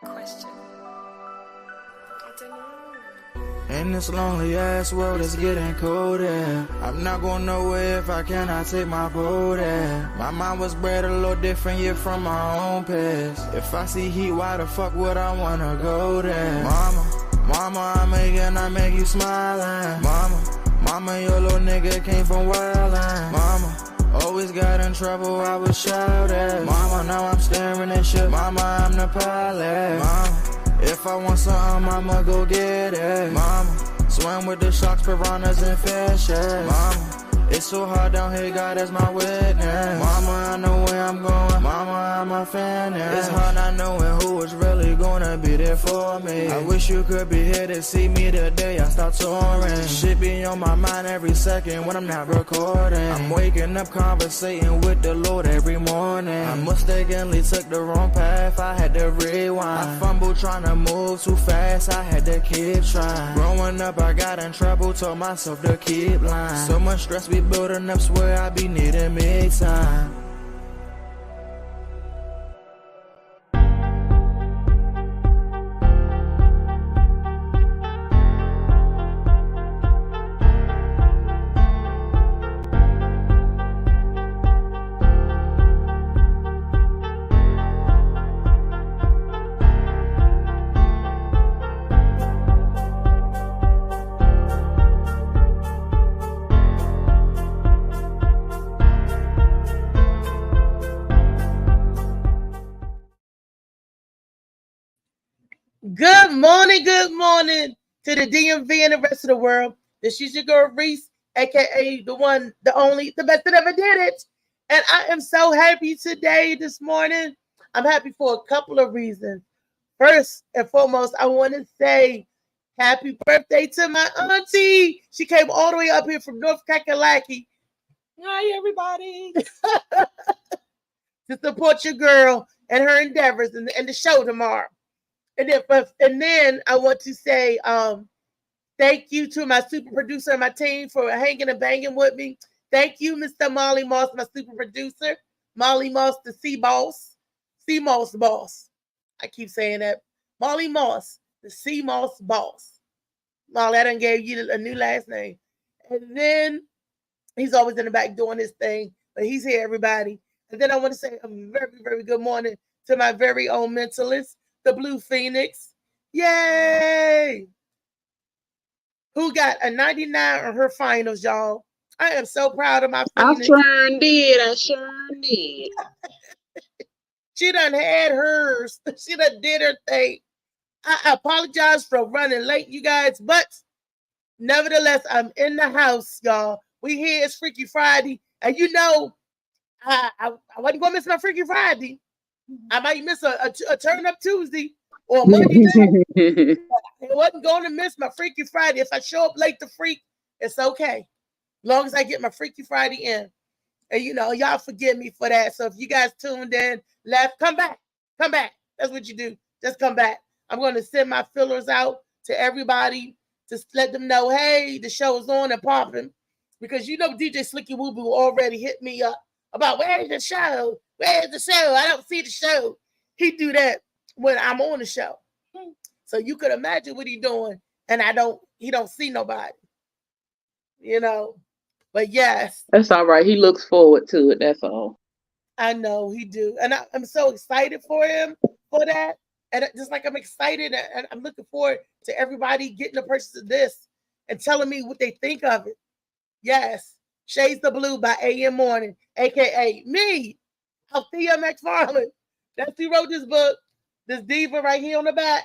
Question. I don't know. In this lonely ass world, it's getting colder. I'm not going nowhere if I cannot take my boat there. My mind was bred a little different, yeah, from my own past. If I see heat, why the fuck would I wanna go there? Mama, I make you smiling. Mama, your little nigga came from wildin'. Mama, always got in trouble, I was shouting. Mama, now I'm staring at shit. Mama, I'm the pilot. Mama, if I want something, I'ma go get it. Mama, swim with the sharks, piranhas, and fishes. Mama, it's so hard down here, God is my witness. Mama, I know where I'm going. Mama, I'm a fan. It's hard not knowing who is really gonna be there for me. I wish you could be here to see me the day I start touring. Shit be on my mind every second when I'm not recording. I'm waking up conversating with the Lord every morning. I mistakenly took the wrong path, I had to rewind. I fumbled trying to move too fast, I had to keep trying. Growing up, I got in trouble, told myself to keep lying. So much stress be building up, swear I be needing me time. Good morning to the DMV and the rest of the world. This is your girl Reese, aka the one, the only, the best that ever did it. And I am so happy today, this morning. I'm happy for a couple of reasons. First and foremost, I want to say happy birthday to my auntie. She came all the way up here from North Kakalaki. Hi, everybody. To support your girl and her endeavors and the show tomorrow. And then I want to say thank you to my super producer and my team for hanging and banging with me. Thank you, Mr. Molly Moss, my super producer. Molly Moss, the Sea Boss. Sea Moss boss. I keep saying that. Molly Moss, the Sea Moss boss. Molly, I done gave you a new last name. And then he's always in the back doing his thing. But he's here, everybody. And then I want to say a very, very good morning to my very own mentalist, the Blue Phoenix. Yay! Who got a 99 on her finals, y'all. I am so proud of my Phoenix. I sure did. She done had hers. She done did her thing. I apologize for running late, you guys, but nevertheless, I'm in the house, y'all. We here, it's Freaky Friday. And you know, I wasn't going to miss my Freaky Friday. I might miss a Turn Up Tuesday or Monday night. I wasn't going to miss my Freaky Friday. If I show up late to freak, it's okay. As long as I get my Freaky Friday in. And, you know, y'all forgive me for that. So if you guys tuned in, left, come back. Come back. That's what you do. Just come back. I'm going to send my fillers out to everybody to let them know, hey, the show is on and popping. Because you know DJ Slicky Woo Boo already hit me up about where's the show? Where's the show? I don't see the show. He do that when I'm on the show. So you could imagine what he doing, and he don't see nobody. You know. But yes. That's all right. He looks forward to it. That's all. I know he do. And I'm so excited for him for that. And just like I'm excited and I'm looking forward to everybody getting a purchase of this and telling me what they think of it. Yes. Shades the Blue by AM Morning, a.k.a. me, Althea McFarland. That's who wrote this book. This diva right here on the back.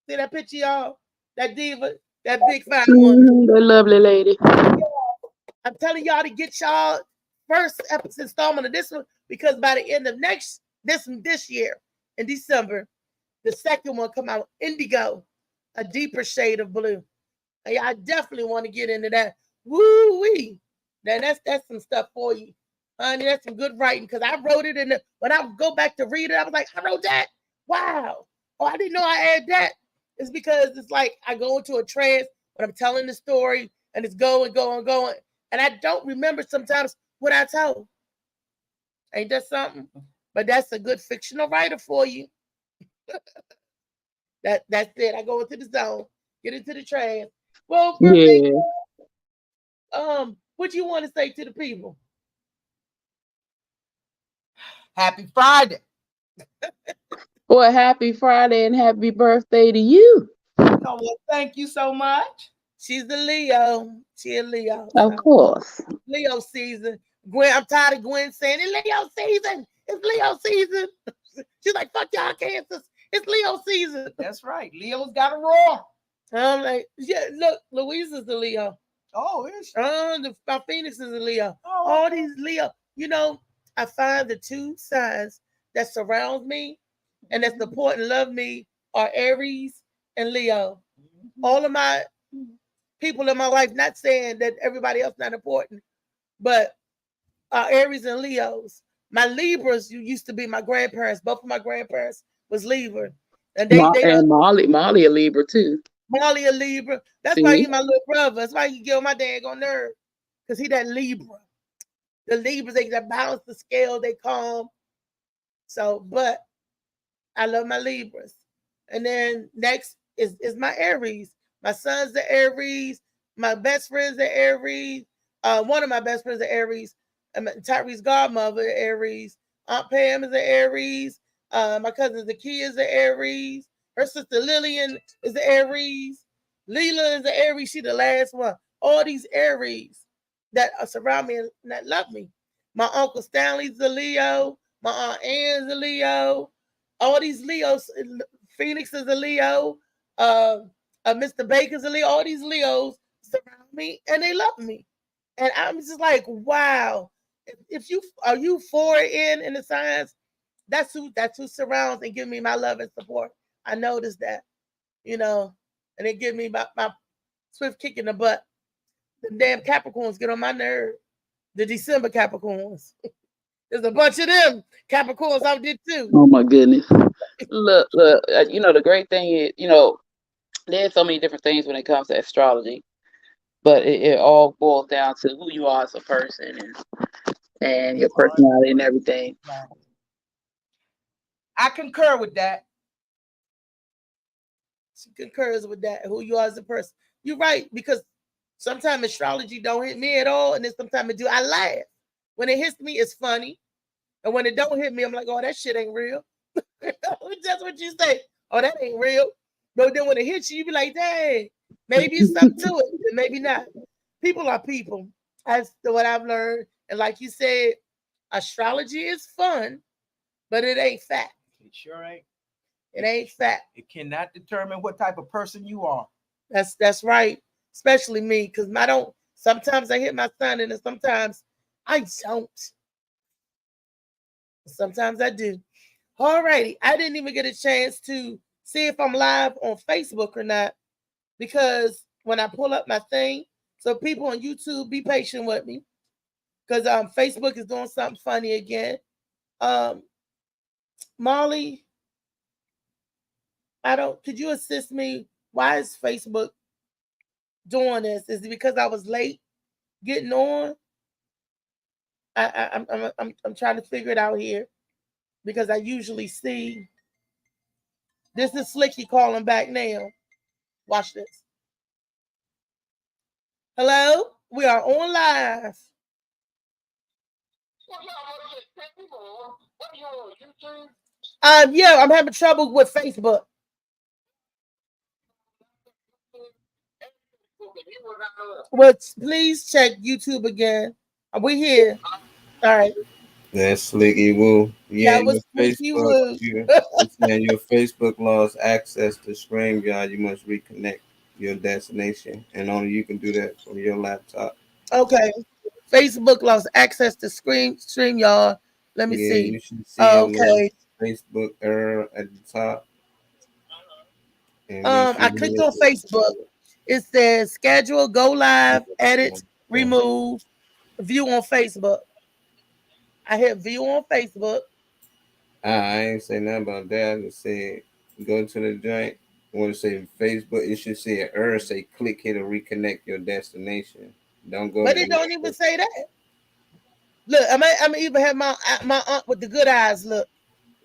See that picture, y'all? That diva, that big fine woman. The lovely lady. I'm telling y'all to get y'all first episode installment of this one because by the end of this year, in December, the second one come out, Indigo, a deeper shade of blue. And I definitely want to get into that. Woo-wee. Now that's some stuff for you. Honey, that's some good writing because I wrote it when I go back to read it, I was like, I wrote that. Wow. Oh, I didn't know I had that. It's because it's like I go into a trance when I'm telling the story and it's going. And I don't remember sometimes what I told. Ain't that something? But that's a good fictional writer for you. That's it. I go into the zone, get into the trash. Well, birthday, Yeah. what you want to say to the people? Happy Friday. Well, happy Friday and happy birthday to you. Oh, well, thank you so much. She's a Leo. She a Leo. Of So course. Leo season. Gwen, I'm tired of Gwen saying it's Leo season. It's Leo season. She's like, fuck y'all cancers. It's Leo season. That's right. Leo's got a roar. I'm like, yeah, look, Louise is a Leo. Oh, is she? My Phoenix is a Leo. Oh, All these Leo. You know, I find the two signs that surround me and that support and love me are Aries and Leo. All of my people in my life, not saying that everybody else not important, but Aries and Leos. My Libras, you used to be my grandparents. Both of my grandparents was Libra, and they And Molly a Libra too. Molly a Libra. That's why he my little brother. That's why he get on my daggone nerve, because he that Libra. The Libras, they balance the scale, they calm. So, but I love my Libras. And then next is my Aries. My son's the Aries. My best friend's the Aries. One of my best friends are Aries. Tyree's godmother, Aries. Aunt Pam is an Aries. My cousin Zakia is an Aries. Her sister Lillian is the Aries. Leela is the Aries. She the last one. All these Aries that surround me and that love me. My Uncle Stanley's a Leo. My Aunt Ann's a Leo. All these Leos. Phoenix is a Leo. Mr. Baker's a Leo. All these Leos surround me and they love me. And I'm just like, wow. If you are you for in the signs, that's who surrounds and give me my love and support. I noticed that, and they give me my swift kick in the butt. The damn Capricorns get on my nerve. The December Capricorns. There's a bunch of them Capricorns out there too. Oh my goodness. Look, the great thing is, there's so many different things when it comes to astrology, but it all boils down to who you are as a person and your personality and everything. I concur with that. She concurs with that. Who you are as a person. You're right, because sometimes astrology don't hit me at all, and then sometimes it do. I laugh. When it hits me, it's funny. And when it don't hit me, I'm like, oh, that shit ain't real. That's what you say. Oh, that ain't real. But then when it hits you, you be like, dang, maybe it's something to it, and maybe not. People are people. That's what I've learned. And like you said, astrology is fun, but it ain't fact. It sure ain't. It ain't fact. It cannot determine what type of person you are. That's right. Especially me, because I don't. Sometimes I hit my son, and then sometimes I don't. Sometimes I do. All righty. I didn't even get a chance to see if I'm live on Facebook or not, because when I pull up my thing, so people on YouTube, be patient with me, because Facebook is doing something funny again. Molly, could you assist me? Why is Facebook doing this? Is it because I was late getting on? I'm trying to figure it out here, because I usually see. This is Slicky calling back now. Watch this. Hello, we are on live. Yeah, I'm having trouble with Facebook. Well, please check YouTube again. Are we here? All right. That's Slicky Woo. Yeah, That was your Slicky Facebook. Woo. Your Facebook lost access to StreamYard. You must reconnect your destination, and only you can do that from your laptop. Okay. Facebook lost access to StreamYard. Let me see. You should see okay. Facebook error at the top. I clicked on Facebook. It says schedule, go live, edit, remove, view on Facebook. I hit view on Facebook. I ain't say nothing about that. I just said go to the joint. Want to say Facebook? It should say an error. Say click here to reconnect your destination. Don't go. But it don't even say that. Look, I'm even have my aunt with the good eyes. Look,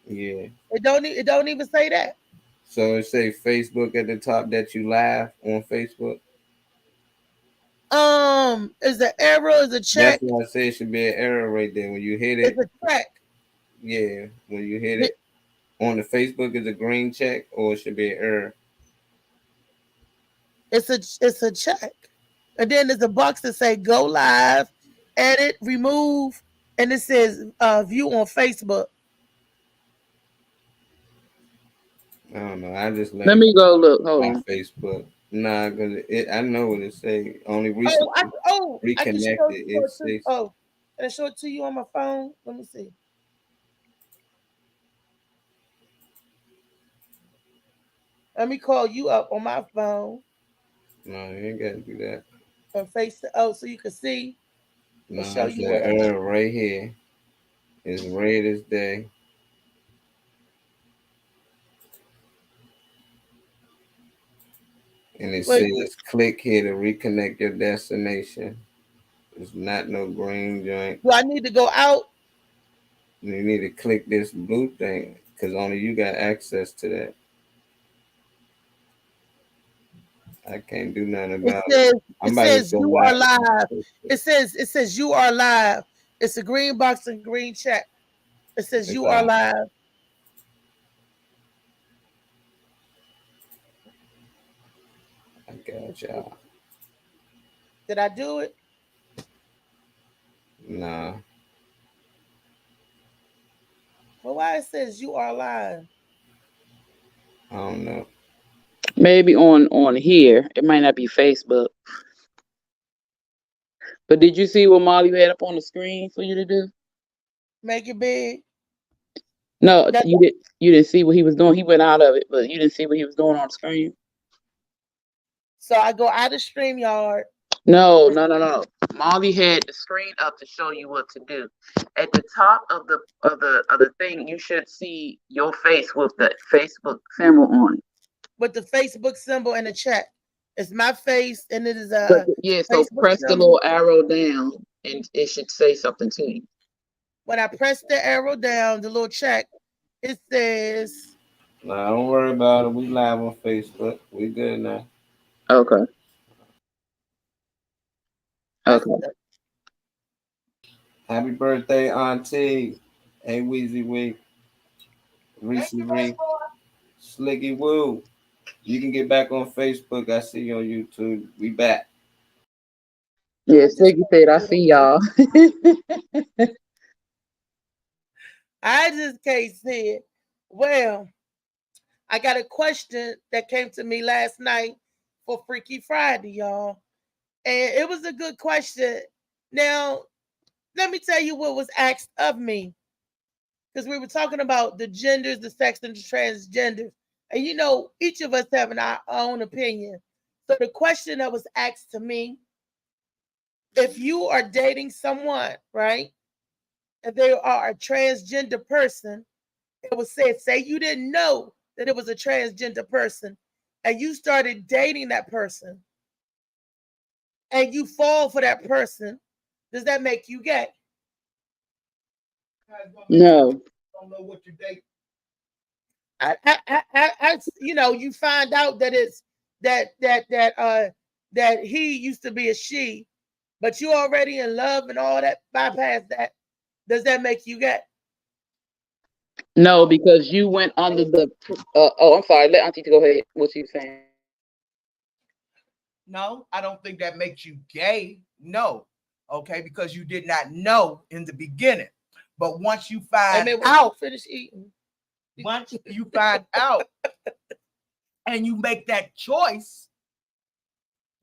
Yeah. it don't even say that. So it say Facebook at the top that you live on Facebook. Is the arrow is a That's check? why I say it should be an arrow right there when you hit It's it. a check. Yeah, when you hit it on the Facebook is a green check or it should be an error. It's a check, and then there's a box that say go live, edit, remove, and it says view on Facebook. I don't know. I just Let me go look. Hold on on. Facebook. Nah, cause I know what it say. Only I recently can show reconnected. you It says. can I show it to you on my phone? Let me see. Let me call you up on my phone. No, you ain't gotta do that. And so you can see. No, Show it's you that error right here. It's red as day. And it says click here to reconnect your destination. It's not no green joint. Do I need to go out? You need to click this blue thing because only you got access to that. I can't do nothing about it. It says you are live. It says you are live. It's a green box and green check. It says you are live. I got y'all. Did I do it? Nah. Well, why it says you are live? I don't know. Maybe on here. It might not be Facebook. But did you see what Molly had up on the screen for you to do? Make it big. No, you didn't see what he was doing. He went out of it, but you didn't see what he was doing on the screen. So I go out of StreamYard. No. Molly had the screen up to show you what to do. At the top of the thing, you should see your face with the Facebook symbol on it. With the Facebook symbol and the check. It's my face, and it is so Facebook press symbol. The little arrow down, and it should say something to you. When I press the arrow down, the little check, it says. Nah, don't worry about it. We live on Facebook. We good now. Okay. Happy birthday, Auntie. Hey, Weezy Wee. Reese Ree. Slicky Woo. You can get back on Facebook. I see you on YouTube. We back. Yeah, Slicky said, I see y'all. I just can't see it. Well, I got a question that came to me last night for Freaky Friday, y'all. And it was a good question. Now, let me tell you what was asked of me. Because we were talking about the genders, the sex, and the transgenders. And you know, each of us having our own opinion. So the question that was asked to me, if you are dating someone, right, and they are a transgender person, it was said, say you didn't know that it was a transgender person, and you started dating that person, and you fall for that person, does that make you gay? No. Don't know what you date. You know, you find out that it's that he used to be a she, but you already in love and all that, bypass that. Does that make you gay? No, because you went under the. I'm sorry. Let Auntie go ahead. What you saying? No, I don't think that makes you gay. No, okay, because you did not know in the beginning. But once you find out, finish eating. Once you find out, and you make that choice,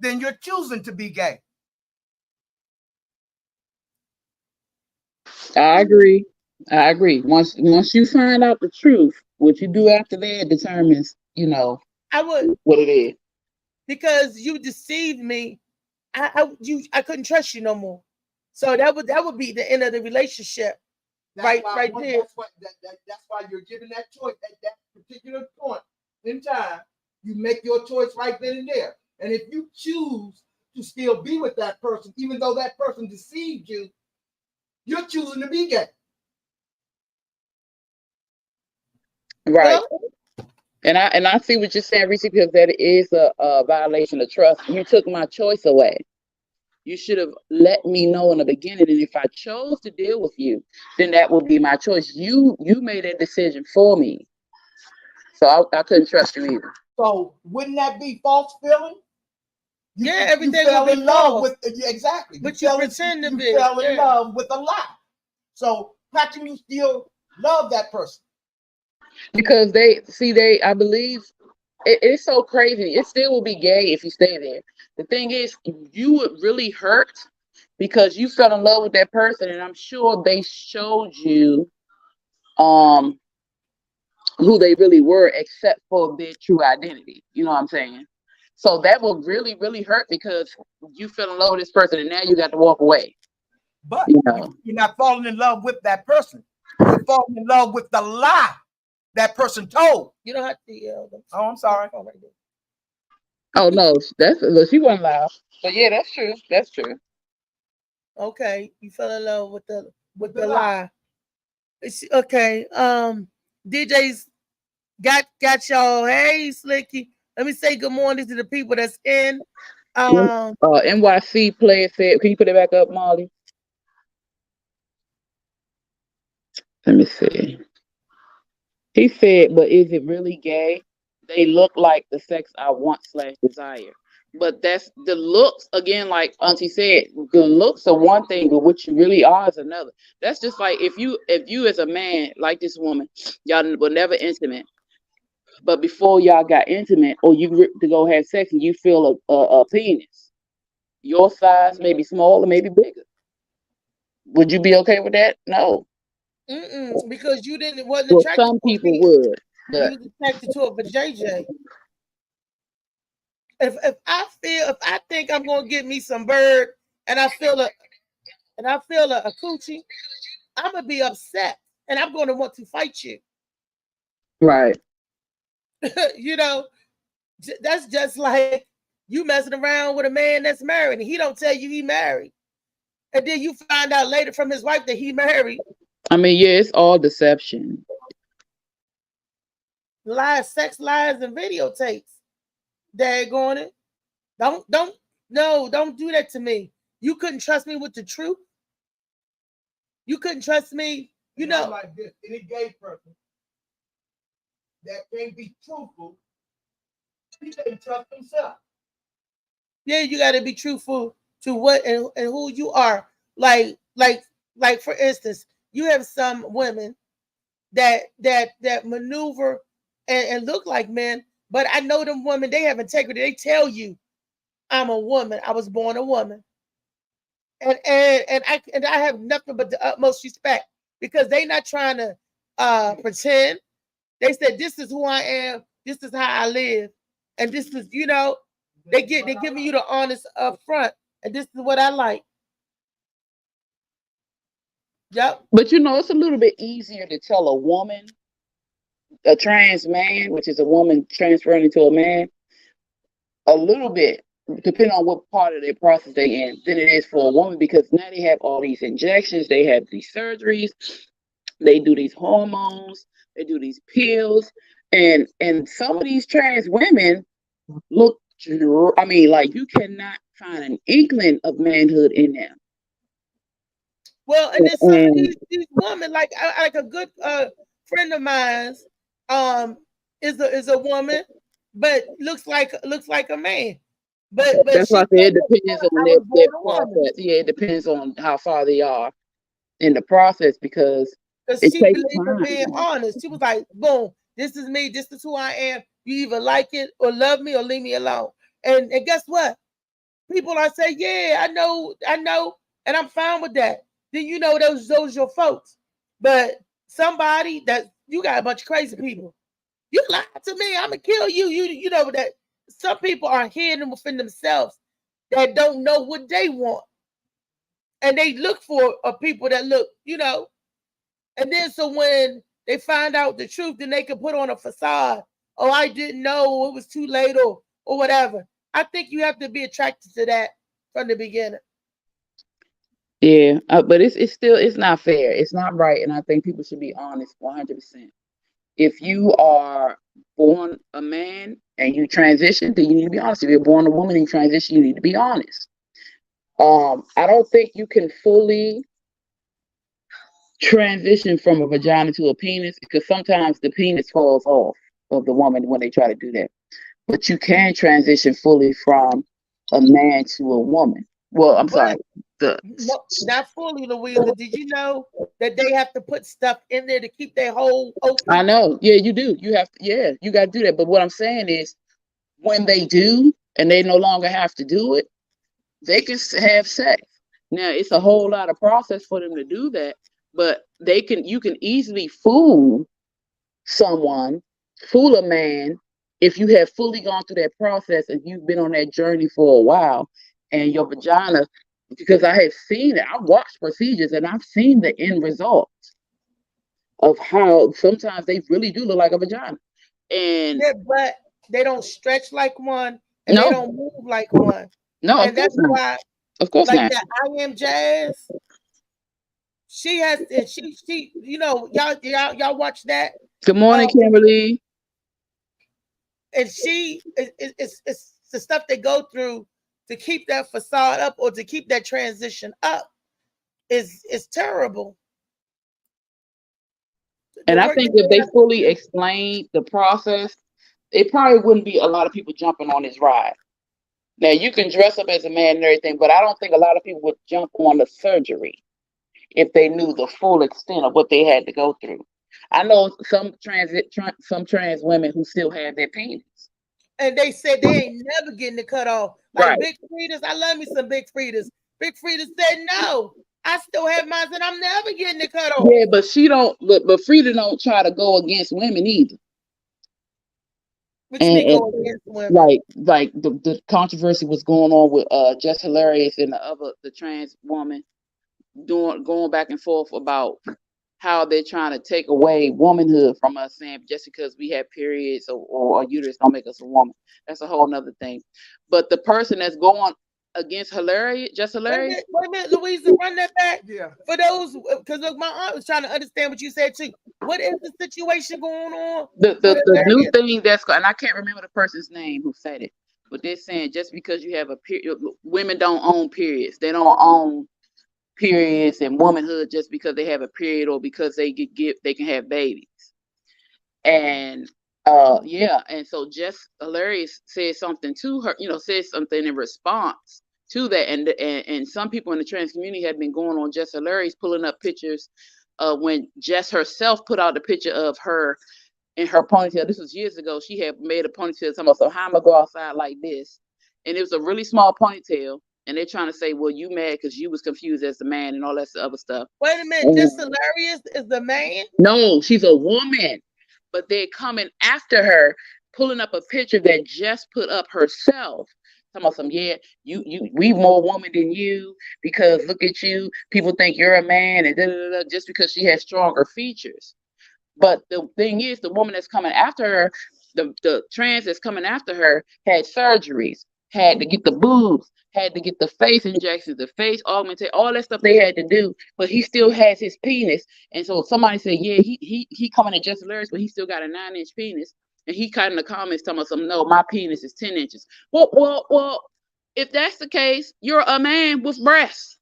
then you're choosing to be gay. I agree. Once you find out the truth, what you do after that determines, I would what it is. Because you deceived me. I couldn't trust you no more. So that would be the end of the relationship. Right there. That's why you're given that choice at that particular point in time. You make your choice right then and there. And if you choose to still be with that person, even though that person deceived you, you're choosing to be gay. Right. Well, And I see what you're saying, Reese, because that is a violation of trust. You took my choice away. You should have let me know in the beginning, and if I chose to deal with you, then that would be my choice. You made that decision for me, so I couldn't trust you either. So wouldn't that be false feeling? yeah, everything fell will be in love false. with exactly. But you pretend to be, fell in yeah. love with a lie. So how can you still love that person? Because I believe it's so crazy. It still will be gay if you stay there. The thing is, you would really hurt because you fell in love with that person, and I'm sure they showed you who they really were, except for their true identity. You know what I'm saying? So that will really, really hurt because you fell in love with this person, and now you got to walk away. But you know, you're not falling in love with that person. You're falling in love with the lie that person told. You don't have to yell. Oh, I'm sorry. Oh no, she wasn't loud. But yeah, that's true. That's true. Okay, you fell in love with the lie. Okay, DJ's got y'all. Hey, Slicky. Let me say good morning to the people that's in. NYC player said, can you put it back up, Molly? Let me see. He said, but is it really gay? They look like the sex I want / desire. But that's the looks, again, like Auntie said, the looks are one thing, but what you really are is another. That's just like if you as a man, like this woman, y'all were never intimate. But before y'all got intimate, or you to go have sex and you feel a penis, your size may be smaller, maybe bigger. Would you be okay with that? No. Because you wasn't Well, attracted some to people me. would, but You was attracted to a vajayjay. If I think I'm gonna get me some bird and I feel a coochie, I'm gonna be upset and I'm gonna want to fight you. Right. You know, that's just like you messing around with a man that's married and he don't tell you he married, and then you find out later from his wife that he married. I mean, yeah, it's all deception. Lies, sex lies, and videotapes. Daggone it. Don't do that to me. You couldn't trust me with the truth. You couldn't trust me. You know, like this, any gay person that can't be truthful, he can't trust himself. Yeah, you got to be truthful to what and who you are. Like for instance, you have some women that maneuver and look like men, but I know them women. They have integrity. They tell you, "I'm a woman. I was born a woman," and I have nothing but the utmost respect because they not trying to pretend. They said, "This is who I am. This is how I live, and this is they giving you the honest up front, and this is what I like." Yep. But it's a little bit easier to tell a woman, a trans man, which is a woman transferring into a man, a little bit, depending on what part of their process they in, than it is for a woman, because now they have all these injections, they have these surgeries, they do these hormones, they do these pills, and some of these trans women look, I mean, like you cannot find an inkling of manhood in them. Well, and then some of these women, like a good friend of mine, is a woman, but looks like a man. But that's why I said it depends on their process. Yeah, it depends on how far they are in the process because she believed in being honest. She was like, "Boom, this is me. This is who I am. You either like it or love me or leave me alone." And guess what? People are saying, "Yeah, I know," and I'm fine with that. Then those your folks. But somebody that you got a bunch of crazy people. You lied to me, I'm gonna kill you. You know that some people are hidden within themselves that don't know what they want. And they look for people that look, and then so when they find out the truth, then they can put on a facade. Oh, I didn't know, it was too late, or whatever. I think you have to be attracted to that from the beginning. Yeah, but it's still it's not fair. It's not right, and I think people should be honest 100%. If you are born a man and you transition, then you need to be honest. If you're born a woman and you transition, you need to be honest. I don't think you can fully transition from a vagina to a penis because sometimes the penis falls off of the woman when they try to do that. But you can transition fully from a man to a woman. Well, I'm sorry. No, not fully, Louisa. Did you know that they have to put stuff in there to keep their hole open? I know. Yeah, you do. You have to, yeah, you got to do that. But what I'm saying is when they do and they no longer have to do it, they can have sex. Now, it's a whole lot of process for them to do that, but you can easily fool someone, fool a man if you have fully gone through that process and you've been on that journey for a while and your vagina, because I have seen it, I've watched procedures and I've seen the end result of how sometimes they really do look like a vagina. And yeah, but they don't stretch like one and no, they don't move like one. No, and that's why, of course like not. that I Am Jazz, she has, and she, you know, y'all watch that. Good morning, Kimberly. And she, it's the stuff they go through to keep that facade up or to keep that transition up is terrible. And I think if they fully explained the process, it probably wouldn't be a lot of people jumping on this ride. Now, you can dress up as a man and everything, but I don't think a lot of people would jump on the surgery if they knew the full extent of what they had to go through. I know some trans women who still have their penis. And they said they ain't never getting it cut off. Like right. Big Fridas, I love me some Big Fridas. Big Frida said, no, I still have mine and I'm never getting it cut off. Yeah, but she don't, but Frida don't try to go against women either. And like the controversy was going on with Just Hilarious and the trans woman going back and forth about how they're trying to take away womanhood from us, saying just because we have periods or uterus don't make us a woman. That's a whole nother thing. But the person that's going against Just Hilarious. Wait a minute, Louisa, run that back. Yeah. For those, because look, my aunt was trying to understand what you said too. What is the situation going on? The new thing and I can't remember the person's name who said it, but they're saying just because you have a period, women don't own periods. They don't own periods and womanhood just because they have a period or because they can have babies. And and so Just Hilarious said something to her, said something in response to that, and some people in the trans community have been going on Just Hilarious, pulling up pictures when Jess herself put out the picture of her in her ponytail. This was years ago. She had made a ponytail, so how am I go outside like this? And it was a really small ponytail. And they're trying to say, well, you mad because you was confused as the man and all that other stuff. Wait a minute, Just Hilarious is the man? No, she's a woman. But they're coming after her, pulling up a picture that Jess put up herself. Talking about we more woman than you because look at you. People think you're a man and just because she has stronger features. But the thing is, the woman that's coming after her, the trans that's coming after her had surgeries, had to get the boobs, had to get the face injections, the face augmentation, all that stuff they had to do, but he still has his penis. And so somebody said, yeah, he coming at Just Hilarious, but he still got a 9-inch penis. And he kind of in the comments telling us, no, my penis is 10 inches. Well, if that's the case, you're a man with breasts.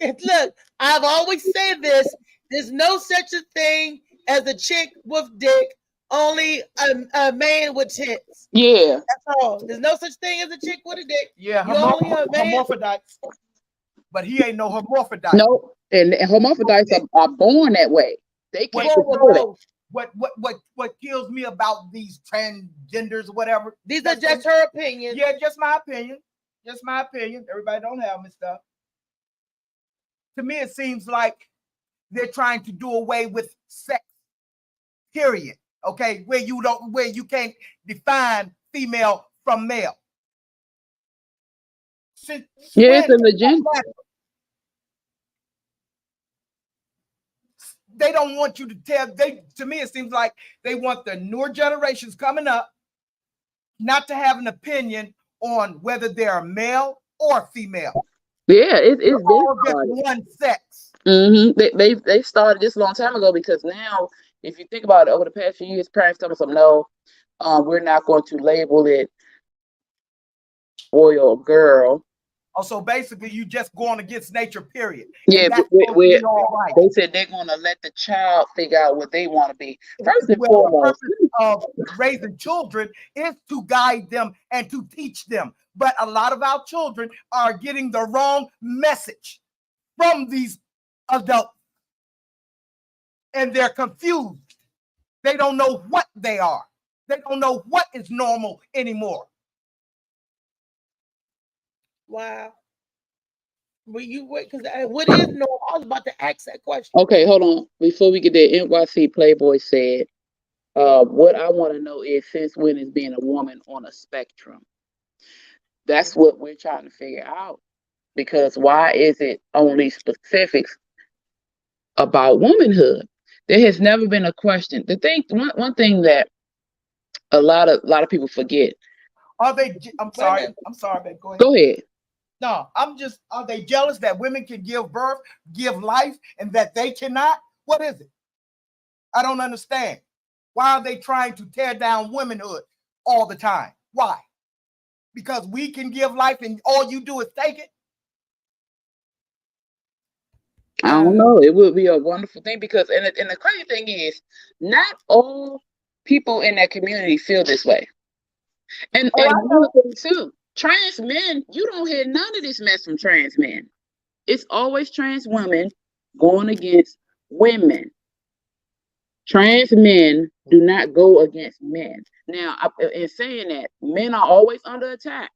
Look, I've always said this. There's no such a thing as a chick with dick. Only a man with tits. Yeah. That's all. There's no such thing as a chick with a dick. Yeah, hermaphrodites. But he ain't no hermaphrodite. No, and hermaphrodites are born that way. They can't control it. What kills me about these transgenders or whatever. These are just her opinions. Yeah, just my opinion. Just my opinion. Everybody don't have me stuff. To me, it seems like they're trying to do away with sex. Period. Okay, where you can't define female from male. It's an agenda. They don't want you to tell. To me, it seems like they want the newer generations coming up not to have an opinion on whether they're male or female. Yeah, it's They're been all just started. one sex. They started this a long time ago, because now, if you think about it, over the past few years, parents tell us, no, we're not going to label it boy or girl. Also, basically, you just going against nature, period. Yeah, And that's but supposed to be all right. they said they're going to let the child figure out what they want to be. First and Well, the foremost, purpose of raising children is to guide them and to teach them. But a lot of our children are getting the wrong message from these adults. And they're confused. They don't know what they are. They don't know what is normal anymore. Wow. Well, you wait, because what is normal? I was about to ask that question. okay, hold on. Before we get there, NYC Playboy said, what I want to know is, since when is being a woman on a spectrum? That's what we're trying to figure out. Because why is it only specifics about womanhood? There has never been a question. One thing that a lot of people forget. Are they? I'm sorry, babe. Go ahead. Go ahead. No, are they jealous that women can give birth, give life, and that they cannot? What is it? I don't understand. Why are they trying to tear down womanhood all the time? Why? Because we can give life and all you do is take it? I don't know. It would be a wonderful thing, because, and the crazy thing is, not all people in that community feel this way. And another thing too, trans men, you don't hear none of this mess from trans men. It's always trans women going against women. Trans men do not go against men. Now, in saying that, men are always under attack,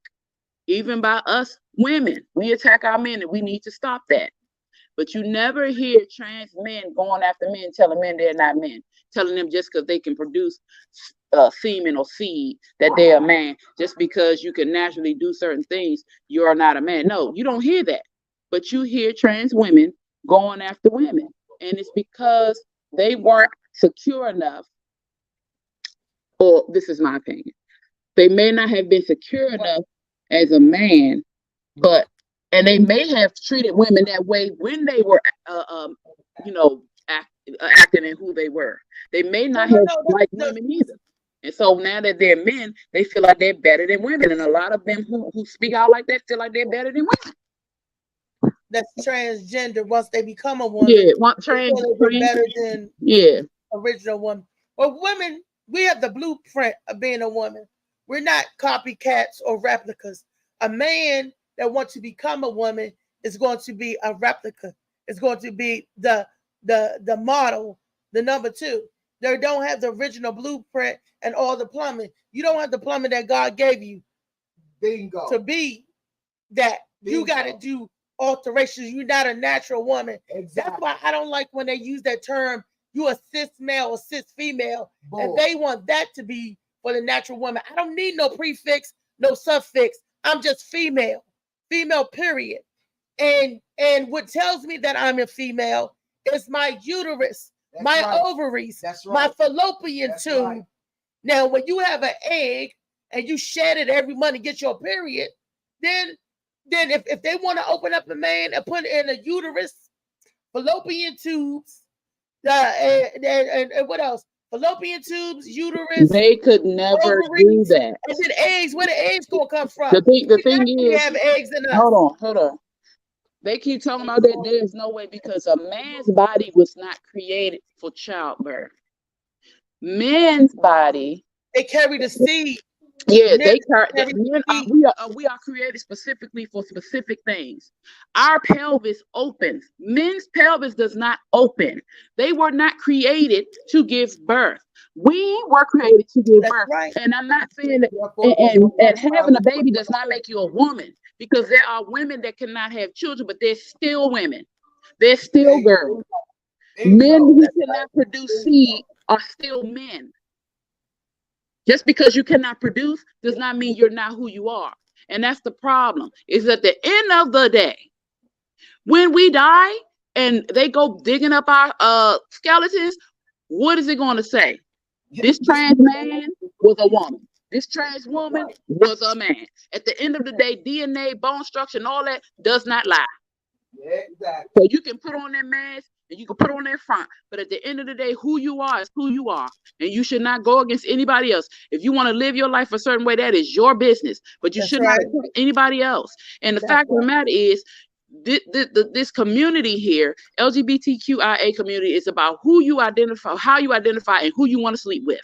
even by us women. We attack our men, and we need to stop that. But you never hear trans men going after men, telling men they're not men, telling them just because they can produce semen or seed that they're a man. Just because you can naturally do certain things, you are not a man. No, you don't hear that. But you hear trans women going after women. And it's because they weren't secure enough, or this is my opinion, they may not have been secure enough as a man, and they may have treated women that way when they were, acting in who they were. They may not have liked women either. And so now that they're men, they feel like they're better than women. And a lot of them who speak out like that feel like they're better than women. That's transgender. Once they become a woman, yeah, they're better than original woman. Well, women, we have the blueprint of being a woman. We're not copycats or replicas. A man that wants to become a woman is going to be a replica. It's going to be the model, the number two. They don't have the original blueprint and all the plumbing. You don't have the plumbing that God gave you. Bingo. To be that. Bingo. You got to do alterations. You're not a natural woman. Exactly. That's why I don't like when they use that term, you a cis male or cis female. Boy. And they want that to be for the natural woman. I don't need no prefix, no suffix. I'm just female period. And what tells me that I'm a female is my uterus, my ovaries, my fallopian tube. Right. Now, when you have an egg and you shed it every month to get your period, then if they want to open up a man and put in a uterus, fallopian tubes, and what else? Fallopian tubes, uterus. They could never do that. And then eggs. Where the eggs gonna come from? The thing is, have eggs in us. Hold on. They keep talking about that. There's no way, because a man's body was not created for childbirth. Men's body, they carry the seed. Yeah, we are created specifically for specific things. Our pelvis opens. Men's pelvis does not open. They were not created to give birth. We were created to give birth. Right. And I'm not saying that and having a baby does not make you a woman, because there are women that cannot have children, but they're still women. They're still girls. Men who cannot produce seed are still men. Just because you cannot produce does not mean you're not who you are. And that's the problem, is at the end of the day, when we die and they go digging up our skeletons, what is it going to say? This trans man was a woman. This trans woman was a man. At the end of the day, DNA, bone structure, and all that does not lie. Exactly. So you can put on that mask and you can put on that front, but at the end of the day, who you are is who you are, and you should not go against anybody else. If you want to live your life a certain way, that is your business, but you should not attack anybody else. And the fact of the matter is, this community here, LGBTQIA community, is about who you identify, how you identify, and who you want to sleep with.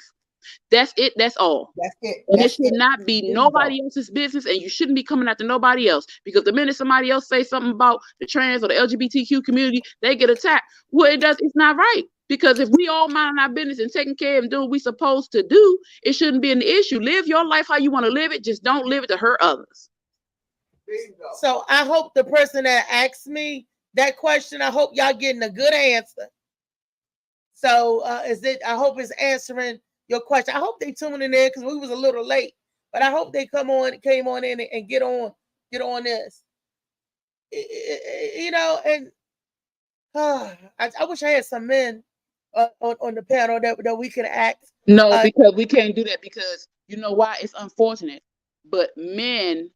That's it. That's all. That's it. And it should not be nobody else's business, and you shouldn't be coming after nobody else, because the minute somebody else say something about the trans or the LGBTQ community, they get attacked. Well, it's not right, because if we all mind our business and taking care and doing what we supposed to do, it shouldn't be an issue. Live your life how you want to live it. Just don't live it to hurt others. So I hope the person that asked me that question, I hope y'all getting a good answer. So I hope it's answering your question. I hope they tuning in because we was a little late, but I hope they came on in and get on this. You know, and I wish I had some men on the panel that we could ask. No, because we can't do that, because you know why? It's unfortunate, but men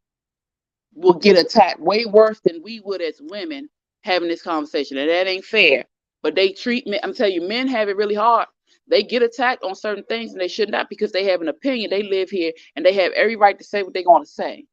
will get attacked way worse than we would as women having this conversation, and that ain't fair. But they treat men, I'm telling you, men have it really hard. They get attacked on certain things and they should not, because they have an opinion. They live here and they have every right to say what they're going to say.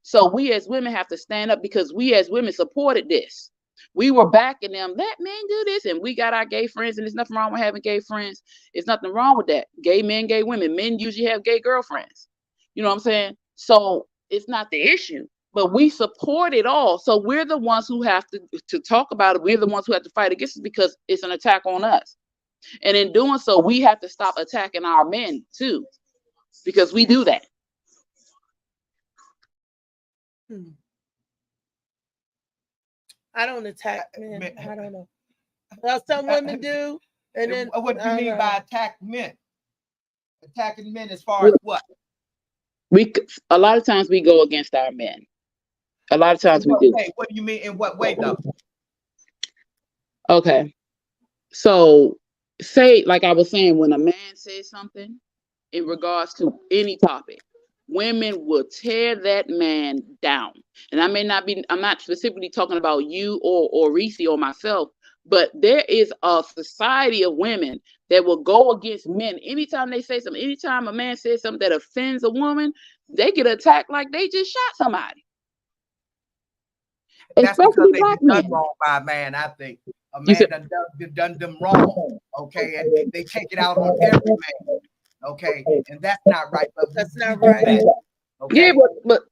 So we as women have to stand up, because we as women supported this. We were backing them. Let men do this. And we got our gay friends, and there's nothing wrong with having gay friends. There's nothing wrong with that. Gay men, gay women. Men usually have gay girlfriends. You know what I'm saying? So it's not the issue, but we support it all. So we're the ones who have to talk about it. We're the ones who have to fight against it, because it's an attack on us. And in doing so, we have to stop attacking our men too, because we do that. I don't attack men. I don't know. Well, some women do. And then what do you mean by attack men? Attacking men as far as what? A lot of times we go against our men. A lot of times we do. What do you mean? In what way, though? Okay. So say, like I was saying, when a man says something in regards to any topic, women will tear that man down. And I'm not specifically talking about you or Reese or myself, but there is a society of women that will go against men anytime they say something. Anytime a man says something that offends a woman, they get attacked like they just shot somebody. That's because they done wrong by a man, I think. A man done them wrong, okay? And they take it out on every man, okay? And that's not right. But that's not right. Okay? Yeah, but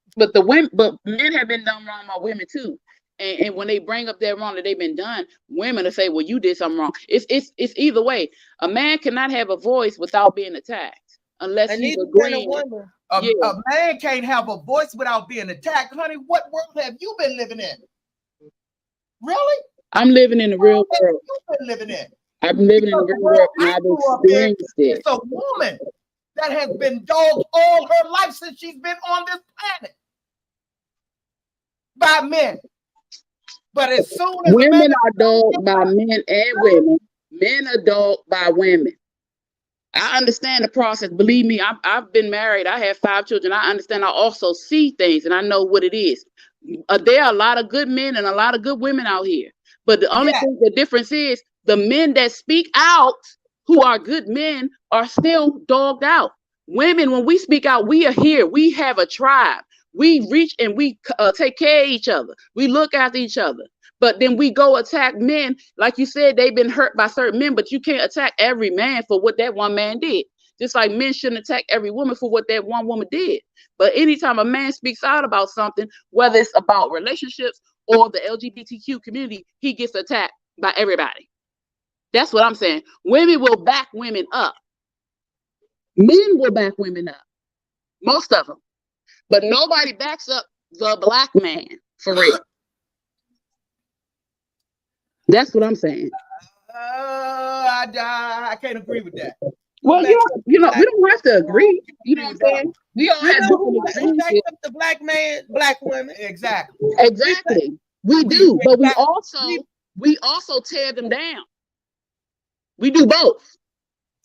men have been done wrong by women too. And when they bring up that wrong that they've been done, women will say, "Well, you did something wrong." It's either way. A man cannot have a voice without being attacked, unless he's agreeing. A man can't have a voice without being attacked, honey. What world have you been living in? Really? I'm living in the real world. You've been living in. I'm living in the real world, and I've experienced it. It's a woman that has been dogged all her life since she's been on this planet by men. But as soon as women are dogged by men and women, men are dogged by women. I understand the process. Believe me, I've been married. I have 5 children. I understand. I also see things, and I know what it is. There are a lot of good men and a lot of good women out here. But the only thing, the difference is the men that speak out, who are good men, are still dogged out. Women, when we speak out, we are here. We have a tribe. We reach and we take care of each other. We look after each other. But then we go attack men. Like you said, they've been hurt by certain men, but you can't attack every man for what that one man did. Just like men shouldn't attack every woman for what that one woman did. But anytime a man speaks out about something, whether it's about relationships or the LGBTQ community, he gets attacked by everybody. That's what I'm saying. Women will back women up. Men will back women up. Most of them. But nobody backs up the black man, for real. That's what I'm saying. I can't agree with that. Well, we don't have to agree. You know what I'm saying? We all have different opinions. The black man, black women. Exactly. We do, but we also tear them down. We do both.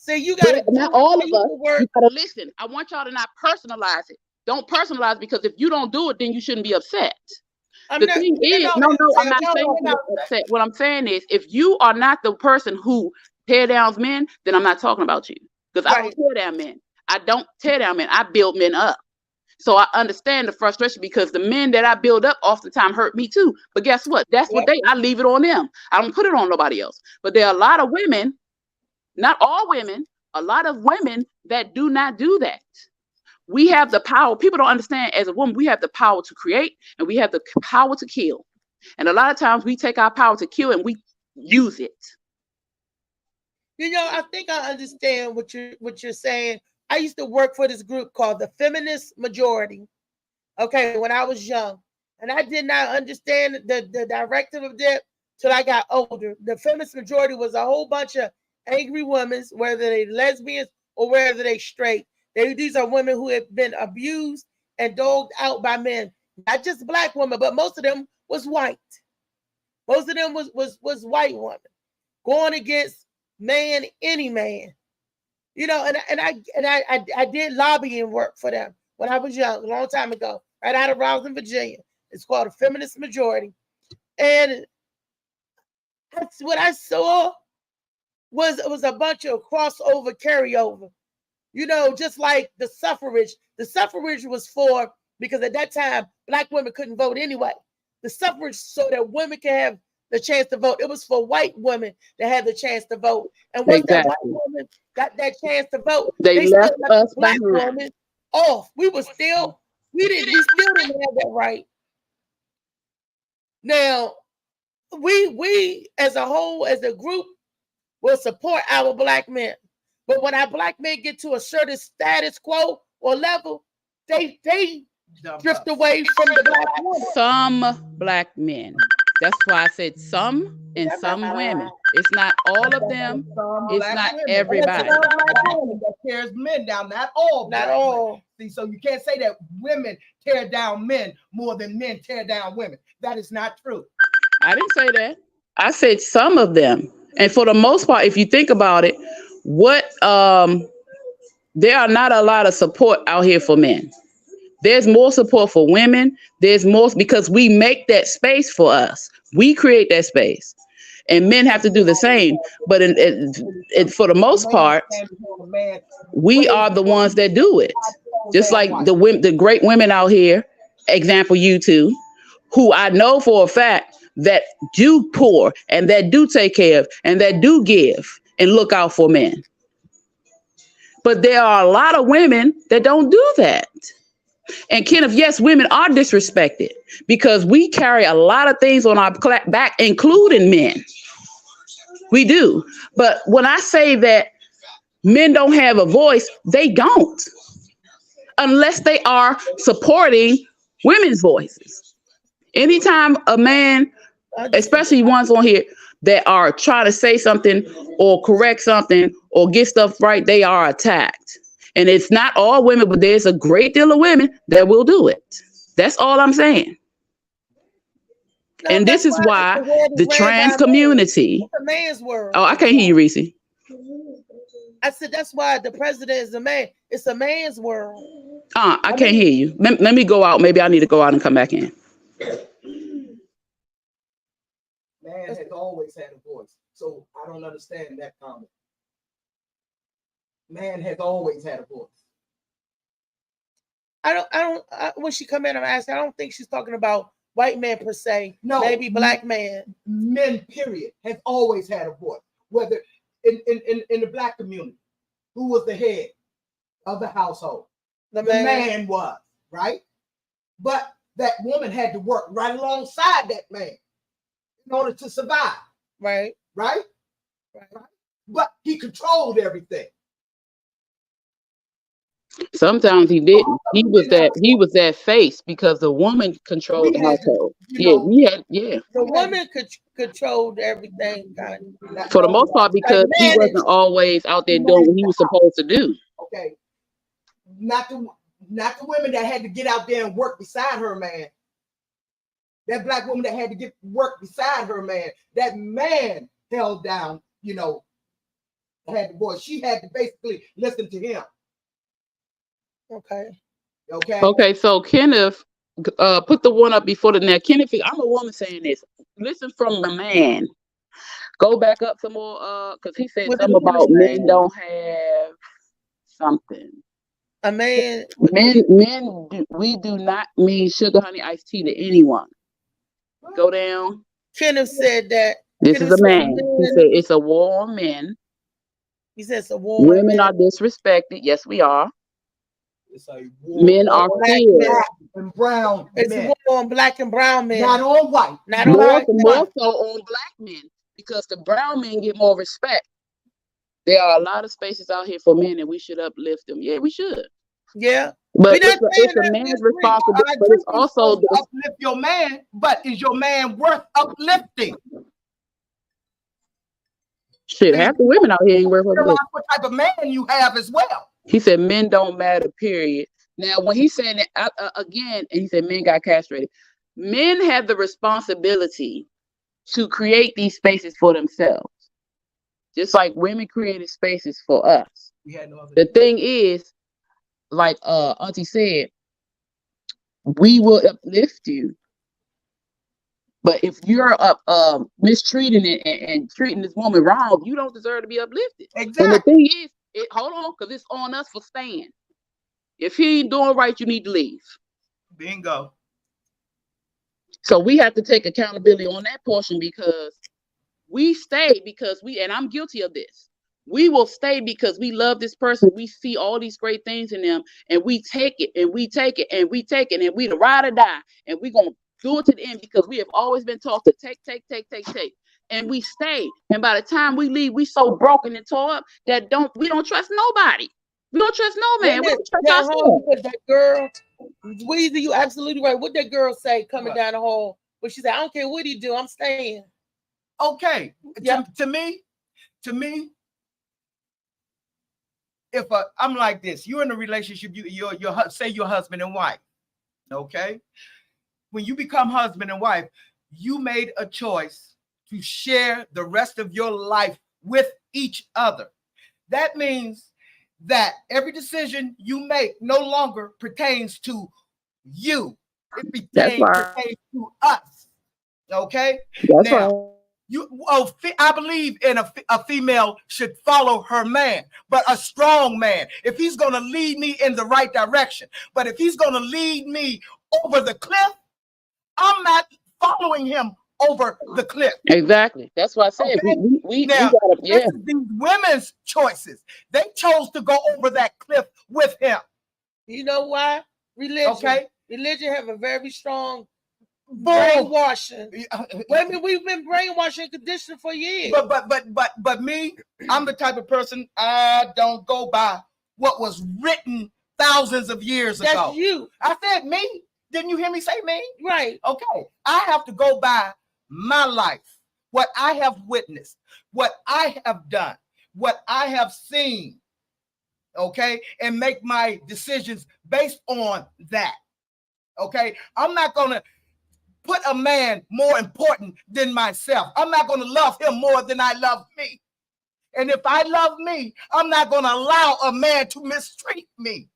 See, you got to not all of us. work. You gotta listen. I want y'all to not personalize it. Don't personalize, because if you don't do it, then you shouldn't be upset. The thing is, no, I'm not saying you're upset. What I'm saying is, if you are not the person who tear down men, then I'm not talking about you. Because I don't tear down men. I don't tear down men. I build men up. So I understand the frustration, because the men that I build up oftentimes hurt me too. But guess what? That's what I leave it on them. I don't put it on nobody else. But there are a lot of women, not all women, a lot of women that do not do that. We have the power. People don't understand, as a woman, we have the power to create and we have the power to kill. And a lot of times we take our power to kill and we use it. You know, I think I understand what you're saying. I used to work for this group called the Feminist Majority. Okay, when I was young. And I did not understand the directive of that till I got older. The Feminist Majority was a whole bunch of angry women, whether they lesbians or whether they straight. These are women who have been abused and dogged out by men. Not just black women, but most of them was white. Most of them was white women going against man, any man. You know, and I did lobbying work for them when I was young, a long time ago, right out of Rosslyn, Virginia. It's called a Feminist Majority. And that's what I saw was a bunch of crossover carryover. You know, just like the suffrage. The suffrage was for, because at that time, black women couldn't vote anyway. The suffrage so that women can have the chance to vote. It was for white women that had the chance to vote. And once that white woman got that chance to vote, they left us black women off. We still didn't have that right. Now, we as a whole, as a group, will support our black men. But when our black men get to a certain status quo or level, they drift away from the black woman. Some black men. That's why I said some and some women. It's not all of them. It's not everybody. That tears men down, not all. Not all. See, so you can't say that women tear down men more than men tear down women. That is not true. I didn't say that. I said some of them. And for the most part, if you think about it, there are not a lot of support out here for men. There's more support for women. There's more because we make that space for us. We create that space, and men have to do the same. But for the most part, we are the ones that do it. Just like the great women out here, example you two, who I know for a fact that do pour and that do take care of and that do give and look out for men. But there are a lot of women that don't do that. And Kenneth, yes, women are disrespected because we carry a lot of things on our back, including men. We do. But when I say that men don't have a voice, they don't. Unless they are supporting women's voices. Anytime a man, especially ones on here that are trying to say something or correct something or get stuff right, they are attacked. And it's not all women, but there's a great deal of women that will do it. That's all I'm saying. And this is why the trans community. It's a man's world. Oh, I can't hear you, Reese. I said that's why the president is a man. It's a man's world. I can't hear you. Let me go out. Maybe I need to go out and come back in. Man has always had a voice. So I don't understand that comment. Man has always had a voice. When she come in, I'm asking, I don't think she's talking about white men per se. No. Maybe black men. Men, period, has always had a voice. Whether in the black community, who was the head of the household? The man was, right? But that woman had to work right alongside that man in order to survive. Right. But he controlled everything. Sometimes he didn't. He was that face because the woman controlled the household. The woman controlled everything. For the most part, because he wasn't always out there doing what he was supposed to do. Okay. Not the women that had to get out there and work beside her man. That black woman that had to get work beside her man. That man held down, had the voice. She had to basically listen to him. Okay. Okay. Okay, so Kenneth, put the one up before the next. Kenneth, I'm a woman saying this. Listen from the man. Go back up some more, because he said What did something the man about say? men don't have something. A man. We do not mean sugar, honey, iced tea to anyone. Go down. Kenneth said that. This Kenneth is a said man. He men- said it's a war on men. He said it's a war on Women men. are disrespected. Yes, we are. It's a war Men on are black feared. men. black and brown It's a men. war on black and brown men. Not on white. Not on More white. so on black men, because the brown men get more respect. There are a lot of spaces out here for men, and we should uplift them. Yeah, we should. Yeah. But We not it's saying a that man's we're free. responsibility. I But agree it's you're also supposed to uplift your man, but is your man worth uplifting? shit. Half the women out here ain't worth Realize uplifting. what type of man you have as well. He said men don't matter. Period. Now, when he said that again, and he said men got castrated. Men have the responsibility to create these spaces for themselves, just like women created spaces for us. We had no other. The thing is, like Auntie said, we will uplift you. But if you're mistreating it and treating this woman wrong, you don't deserve to be uplifted. And the Exactly. thing is, hold on, because it's on us for staying. If he ain't doing right, you need to leave. Bingo. So we have to take accountability on that portion, because we stay because and I'm guilty of this. We will stay because we love this person. We see all these great things in them, and we take it and we take it and we take it, and we the ride or die, and we're gonna do it to the end, because we have always been taught to take. And we stay. And by the time we leave, we so broken and tore up that we don't trust nobody. We don't trust no man. We don't trust Down ourselves. hall with that girl, Weezy, you absolutely right. What that girl say coming What? down the hall? But she said, I don't care what he do, I'm staying. Okay. Yeah. To me, if I'm like this, you're in a relationship, say you're husband and wife. Okay. When you become husband and wife, you made a choice to share the rest of your life with each other. That means that every decision you make no longer pertains to you. It pertains to us. Okay? That's Now, I believe in a female should follow her man, but a strong man. If he's going to lead me in the right direction, but if he's going to lead me over the cliff, I'm not following him over the cliff. Exactly. That's why I said Okay. we Now, gotta, yeah. this is these women's choices. They chose to go over that cliff with him. You know why? Religion. Okay. Religion have a very strong Boom. brainwashing. Women, we've been brainwashing and conditioned for years. But me, I'm the type of person, I don't go by what was written thousands of years ago. That's you. I said me. Didn't you hear me say me? Right. Okay. I have to go by my life, what I have witnessed, what I have done, what I have seen. Okay. And make my decisions based on that. Okay. I'm not going to put a man more important than myself. I'm not going to love him more than I love me. And if I love me, I'm not going to allow a man to mistreat me.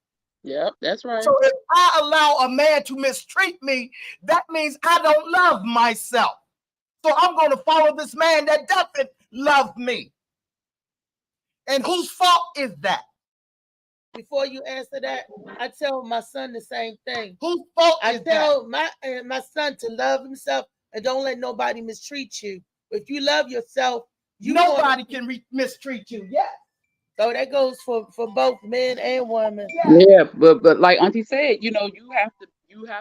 Yep, that's right. So if I allow a man to mistreat me, that means I don't love myself. So I'm going to follow this man that doesn't love me. And whose fault is that? Before you answer that, I tell my son the same thing. Whose fault I is that? tell my son to love himself and don't let nobody mistreat you. If you love yourself, nobody can mistreat you. Yes. So that goes for both men and women. Yeah, but like Auntie said, you have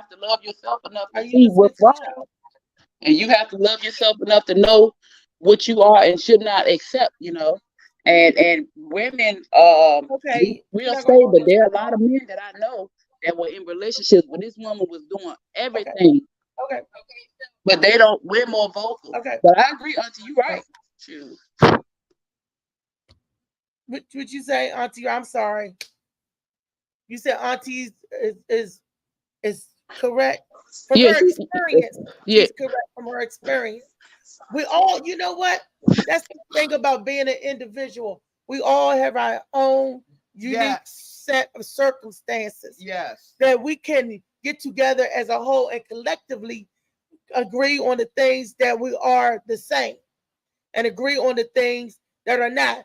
to love yourself enough to see what's wrong, and you have to love yourself enough to know what you are and should not accept. And women, okay, we'll stay, but there are a lot of men that I know that were in relationships where this woman was doing everything. Okay. But we're more vocal. Okay. But I agree, Auntie, you're right. Shoot. What you say, Auntie? I'm sorry. You said Auntie is correct from her experience. Yeah. She's correct from her experience. We all, you know what? That's the thing about being an individual. we all have our own unique set of circumstances. Yes. That we can get together as a whole and collectively agree on the things that we are the same and agree on the things that are not.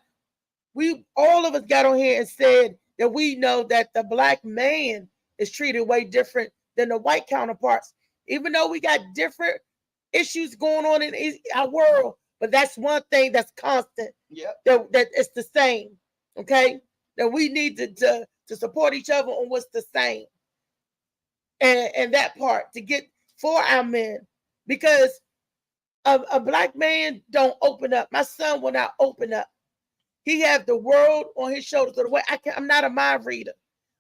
We all of us got on here and said that we know that the black man is treated way different than the white counterparts, even though we got different issues going on in our world. But that's one thing that's constant. Yep. That it's the same. Okay, that we need to support each other on what's the same, and that part to get for our men, because a black man don't open up. My son will not open up. He have the world on his shoulders. So the way I'm not a mind reader.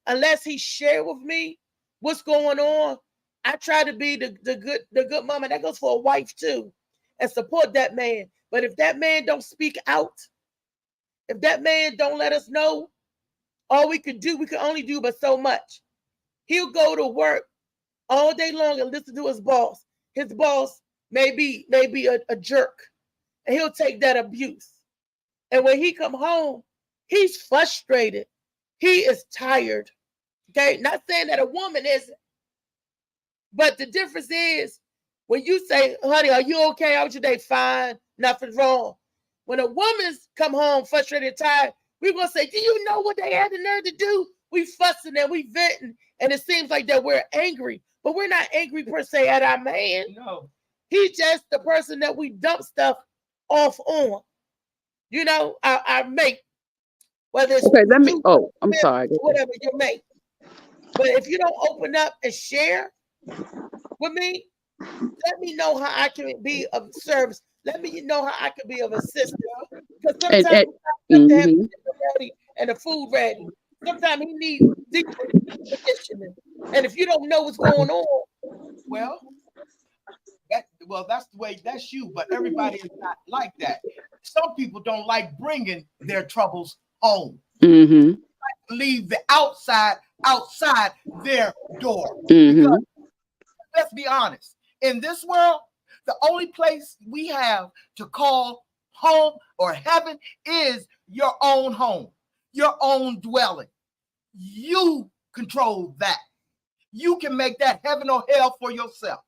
Unless he share with me what's going on, I try to be the good mama. That goes for a wife too, and support that man. But if that man don't speak out, if that man don't let us know, all we can only do but so much. He'll go to work all day long and listen to his boss. His boss may be a jerk, and he'll take that abuse. And when he come home, he's frustrated. He is tired. Okay, not saying that a woman isn't, but the difference is when you say, "Honey, are you okay? How was your day?" "Fine, nothing's wrong." When a woman's come home frustrated and tired, we're gonna say, "Do you know what they had the nerve to do?" We fussing and we venting, and it seems like that we're angry, but we're not angry per se at our man. No, he's just the person that we dump stuff off on. You know, our mate, whether it's okay. Let me. Oh, I'm sorry. Whatever your mate. But if you don't open up and share with me, let me know how I can be of service. Let me know how I can be of assistance. Because sometimes we have to have the ready and the food ready. Sometimes he needs deeper conditioning. And if you don't know what's going on, that's the way, that's you, but everybody is not like that. Some people don't like bringing their troubles home. Mm-hmm. Leave the outside their door. Mm-hmm. Let's be honest. In this world, the only place we have to call home or heaven is your own home, your own dwelling. You control that. You can make that heaven or hell for yourself.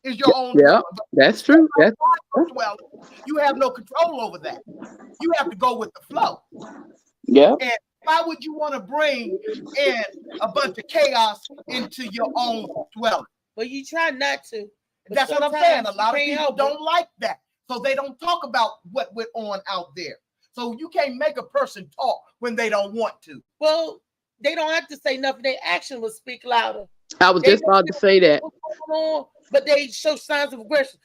Is your own. Yeah, that's true. That's well, you have no control over that. You have to go with the flow. Yeah. And why would you want to bring in a bunch of chaos into your own dwelling? Well, you try not to. That's what I'm saying. A lot of people don't like that. So they don't talk about what went on out there. So you can't make a person talk when they don't want to. Well, they don't have to say nothing. Their action will speak louder. I was just about to say that. But they show signs of aggression,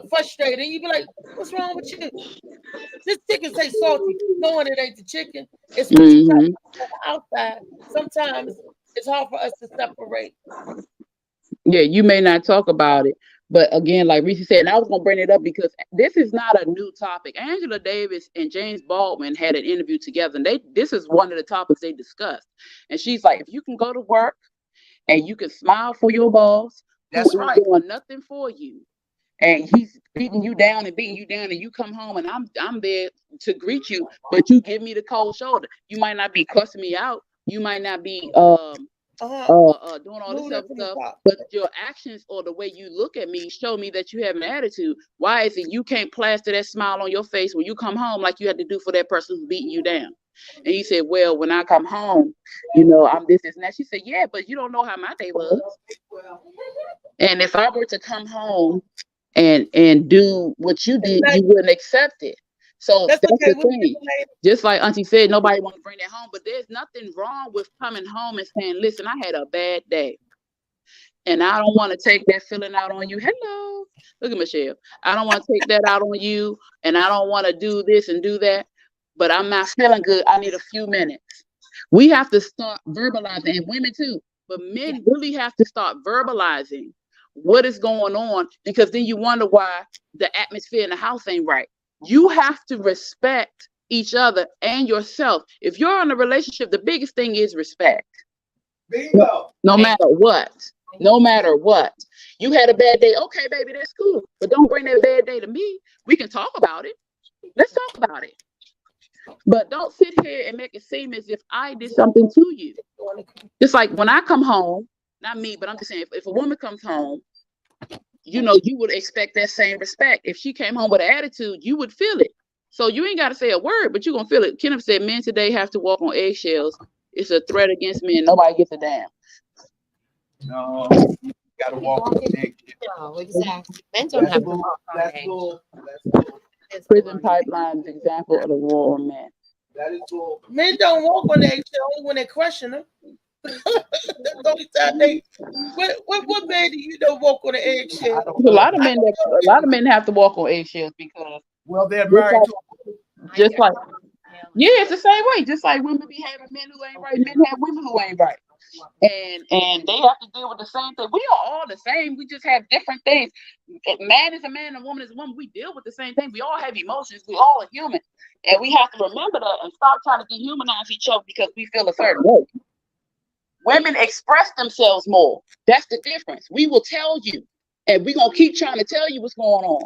frustrated. And you be like, "What's wrong with you? This chicken tastes salty." Knowing it ain't the chicken. It's what you try to do on the outside. Sometimes it's hard for us to separate. Yeah, you may not talk about it, but again, like Reese said, and I was gonna bring it up because this is not a new topic. Angela Davis and James Baldwin had an interview together, and this is one of the topics they discussed. And she's like, if you can go to work and you can smile for your boss, that's who right, ain't doing nothing for you, and he's beating you down, and you come home and I'm there to greet you, but you give me the cold shoulder. You might not be cussing me out, you might not be doing all this other stuff, but your actions or the way you look at me show me that you have an attitude. Why is it you can't plaster that smile on your face when you come home like you had to do for that person who's beating you down? And he said, well, when I come home, you know, I'm this and that. She said, yeah, but you don't know how my day was. And if I were to come home and do what you did, you wouldn't accept it. So that's okay. The thing. Just like Auntie said, nobody want to bring that home, but there's nothing wrong with coming home and saying, listen, I had a bad day. And I don't want to take that feeling out on you. Hello. Look at Michelle. I don't want to take that out on you. And I don't want to do this and do that. But I'm not feeling good. I need a few minutes. We have to start verbalizing, and women too. But men really have to start verbalizing what is going on, because then you wonder why the atmosphere in the house ain't right. You have to respect each other and yourself. If you're in a relationship, the biggest thing is respect. Bingo. No matter what. No matter what. You had a bad day. Okay, baby, that's cool. But don't bring that bad day to me. We can talk about it. Let's talk about it. But don't sit here and make it seem as if I did something to you. Just like when I come home, not me, but I'm just saying, if a woman comes home, you know, you would expect that same respect. If she came home with an attitude, you would feel it. So you ain't got to say a word, but you're going to feel it. Kenneth said men today have to walk on eggshells. It's a threat against men. Nobody gets a damn. No, you got to walk on eggshells. No, exactly. Men don't have to Bull. walk on That's eggshells. bull. That's bull. It's Prison bull. pipeline is an example of the war on men. That is bull. Men don't walk on the eggshell only when they're crushing them. That's the only time they. What man do you know walk on the eggshell? A lot of men have to walk on eggshells because Well, they're married to. just like yeah, it's the same way. Just like women be having men who ain't right, men have women who ain't right, and they have to deal with the same thing. We are all the same. We just have different things. Man is a man, and woman is a woman. We deal with the same thing. We all have emotions. We all are human, and we have to remember that and stop trying to dehumanize each other because we feel a certain way. Women express themselves more. That's the difference. We will tell you, and we're gonna keep trying to tell you what's going on.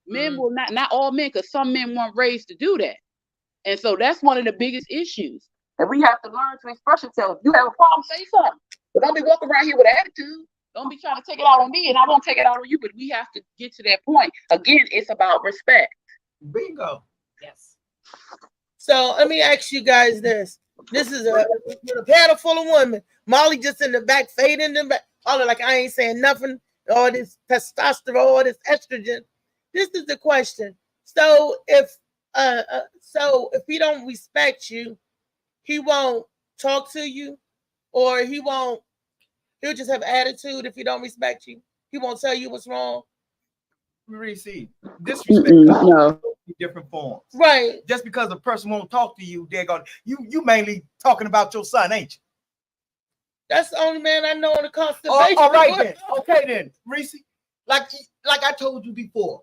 Men will not all men, because some men weren't raised to do that. And so that's one of the biggest issues. And we have to learn to express yourself. If you have a problem, say something. But don't be walking around here with attitude. Don't be trying to take it out on me, and I won't take it out on you. But we have to get to that point. Again, it's about respect. Bingo. Yes. So let me ask you guys this. This is a panel full of women. Molly just in the back, fading in the back. All like I ain't saying nothing. All this testosterone, all this estrogen. This is the question. So if he don't respect you, he won't talk to you, or he'll just have attitude if he don't respect you. He won't tell you what's wrong. Reese, disrespect No. in different forms. Right. Just because a person won't talk to you, they're going. You mainly talking about your son, ain't you? That's the only man I know in the constellation. All right then. Okay then, Reese. Like I told you before,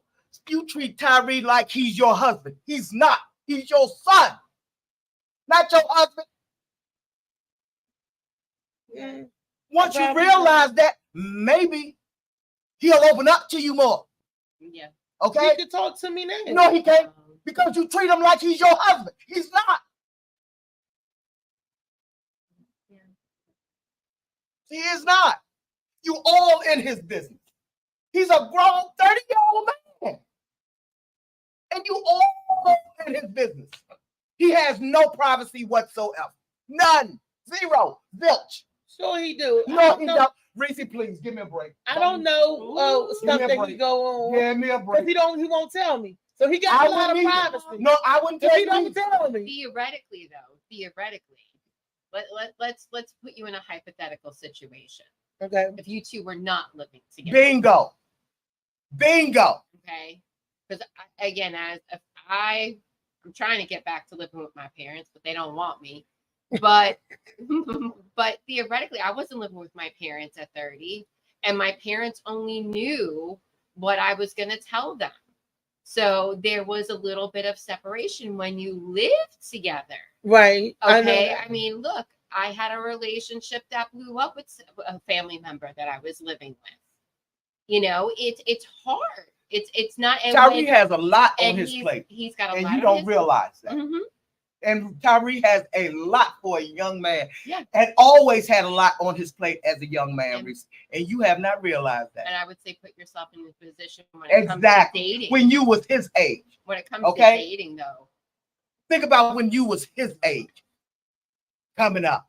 you treat Tyree like he's your husband. He's not. He's your son, not your husband. Once you realize that, maybe he'll open up to you more. Yeah. Okay. He can talk to me now. No, he can't, because you treat him like he's your husband. He's not. Yeah. He is not. You all in his business. He's a grown 30-year-old man. And you all in his business. He has no privacy whatsoever. None. Zero. Zilch. Sure he do. No, he don't. Reese, please give me a break. I don't know stuff that he go on. Give me a break. Because he won't tell me. So he got a lot of privacy. No, I wouldn't tell If he you. don't tell me. Theoretically, let's put you in a hypothetical situation. Okay. If you two were not living together. Bingo. Okay. Because again, I'm trying to get back to living with my parents, but they don't want me. But but theoretically, I wasn't living with my parents at 30, and my parents only knew what I was going to tell them. So there was a little bit of separation when you lived together. Right. Okay. I mean, look, I had a relationship that blew up with a family member that I was living with. You know, it's hard. It's not. Tyree has a lot on his plate. He's got a lot. And you don't realize that. Mm-hmm. And Tyree has a lot for a young man. Yeah. And always had a lot on his plate as a young man. And you have not realized that. And I would say put yourself in a position when it comes to dating. When you was his age. When it comes to dating, though. Think about when you was his age coming up.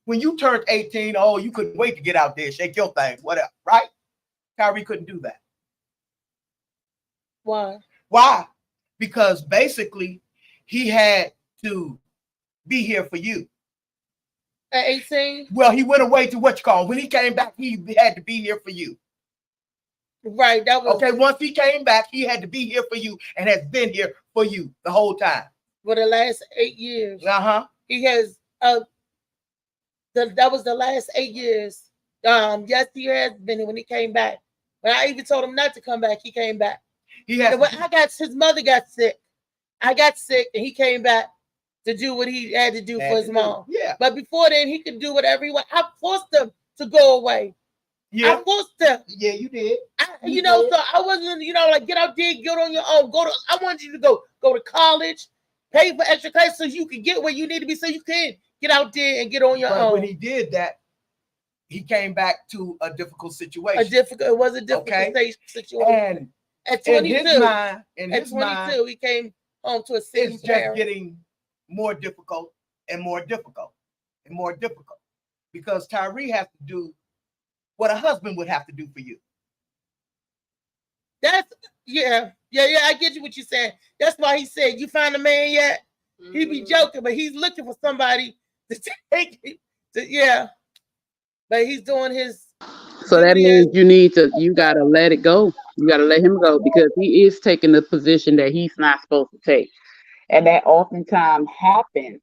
When you turned 18, you couldn't wait to get out there, shake your thing, whatever, right? Tyree couldn't do that. Why? Because basically he had to be here for you. At 18? Well, he went away to what you call. When he came back, he had to be here for you. Right. That was okay. Once he came back, he had to be here for you and has been here for you the whole time. For the last 8 years. He has that was the last 8 years. Yes, he has been when he came back. When I even told him not to come back, he came back. His mother got sick. I got sick and he came back to do what he had to do for his mom. Yeah. But before then, he could do whatever he wanted. I forced him to go away. Yeah. I forced him. Yeah, you did. So I wasn't, like get out there, get on your own. I wanted you to go to college, pay for extra classes so you can get where you need to be, so you can get out there and get on your But own. when he did that, he came back to a difficult situation. It was a difficult situation. And At in 22, his mind, he came home to a single it's just parent. getting more difficult and more difficult and more difficult because Tyree has to do what a husband would have to do for you. That's yeah. I get you what you're saying. That's why he said, "You find a man yet?" He be joking, but he's looking for somebody to take it. But he's doing his. So that means you gotta let it go. You gotta let him go because he is taking the position that he's not supposed to take, and that oftentimes happens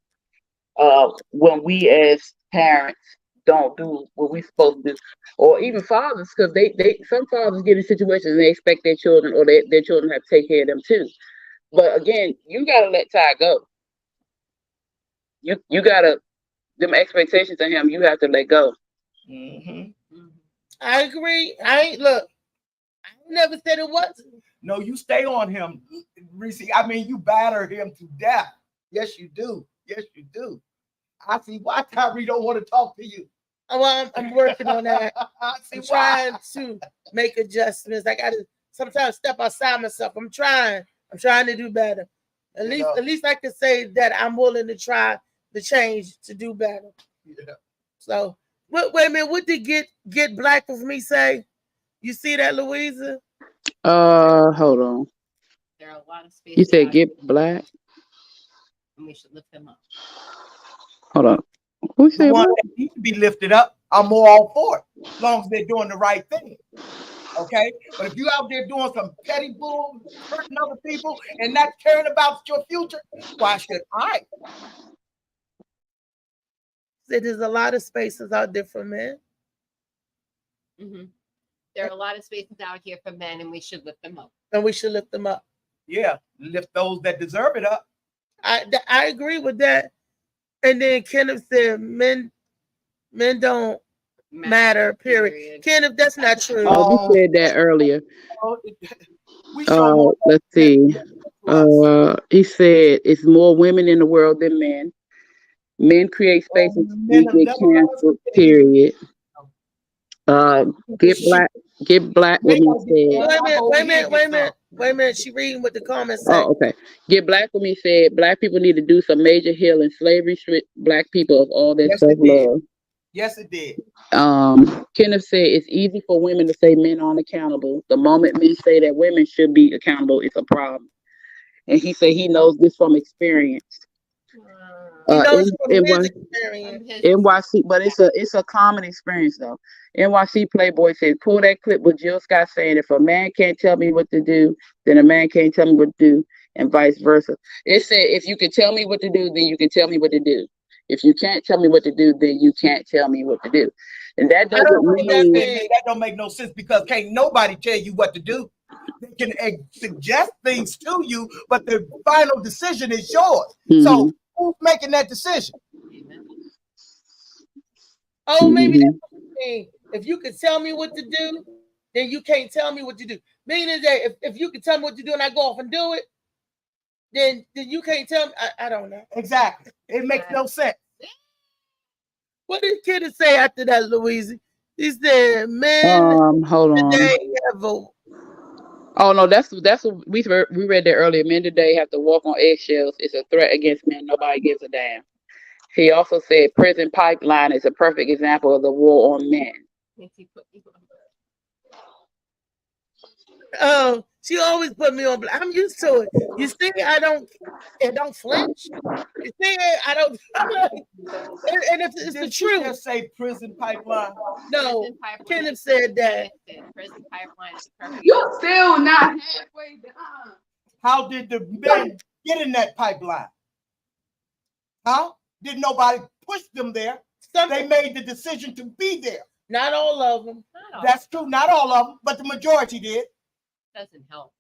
when we as parents don't do what we're supposed to do, or even fathers, because some fathers get in situations and they expect their children or their children have to take care of them too. But again, you gotta let Ty go. You gotta them expectations of him. You have to let go. I agree. I never said it wasn't. No, you stay on him, Reese. I mean, you batter him to death. Yes, you do. Yes, you do. I see why Tyree don't want to talk to you. Well, I'm working on that. I'm trying to make adjustments. I got to sometimes step outside myself. I'm trying to do better. At least I can say that I'm willing to try the change to do better. Yeah. So wait a minute. What did get black with me say? You see that, Louisa? Hold on. There are a lot of spaces. You said get black. And we should lift them up. Hold on. Who said The one what? that needs to be lifted up, I'm all for it, as long as they're doing the right thing. Okay, but if you out there doing some petty bull, hurting other people, and not caring about your future, why should I? There's a lot of spaces out there for men. Mm-hmm. There are a lot of spaces out here for men, and we should lift them up. And we should lift them up. Yeah, lift those that deserve it up. I agree with that. And then Kenneth said, men don't matter, period. Kenneth, that's not true. You said that earlier. Let's see. He said it's more women in the world than men. Men create spaces. We get canceled, period. Get black with me said. Wait a minute. She reading what the comments say. Oh, okay. Get black with me said black people need to do some major healing. Slavery stripped black people of all their self-love. Yes, it did. Kenneth said it's easy for women to say men aren't accountable. The moment men say that women should be accountable, it's a problem. And he said he knows this from experience. NYC, but it's a common experience though. NYC Playboy says, pull that clip with Jill Scott saying, if a man can't tell me what to do, then a man can't tell me what to do, and vice versa. It said, if you can tell me what to do, then you can tell me what to do. If you can't tell me what to do, then you can't tell me what to do. And that don't make no sense, because can't nobody tell you what to do. They can suggest things to you, but the final decision is yours. Mm-hmm. So who's making that decision? Oh, maybe that's what you mean. If you can tell me what to do, then you can't tell me what to do. Meaning that if you can tell me what to do and I go off and do it, then you can't tell me. I don't know. Exactly. It makes no sense. What did Kenneth say after that, Louise? He said, men hold on. Today have Oh no, that's what we read that earlier. Men today have to walk on eggshells. It's a threat against men. Nobody gives a damn. He also said prison pipeline is a perfect example of the war on men. Oh, she always put me on. I'm used to it. You see, I don't flinch. You see, I don't. And it's the truth. Just say prison pipeline. No, Kenneth said that. Prison pipeline is perfect. You're still not halfway down. How did the men get in that pipeline? How did nobody push them there? They made the decision to be there. Not all of them. That's true. Not all of them, but the majority did. Doesn't help.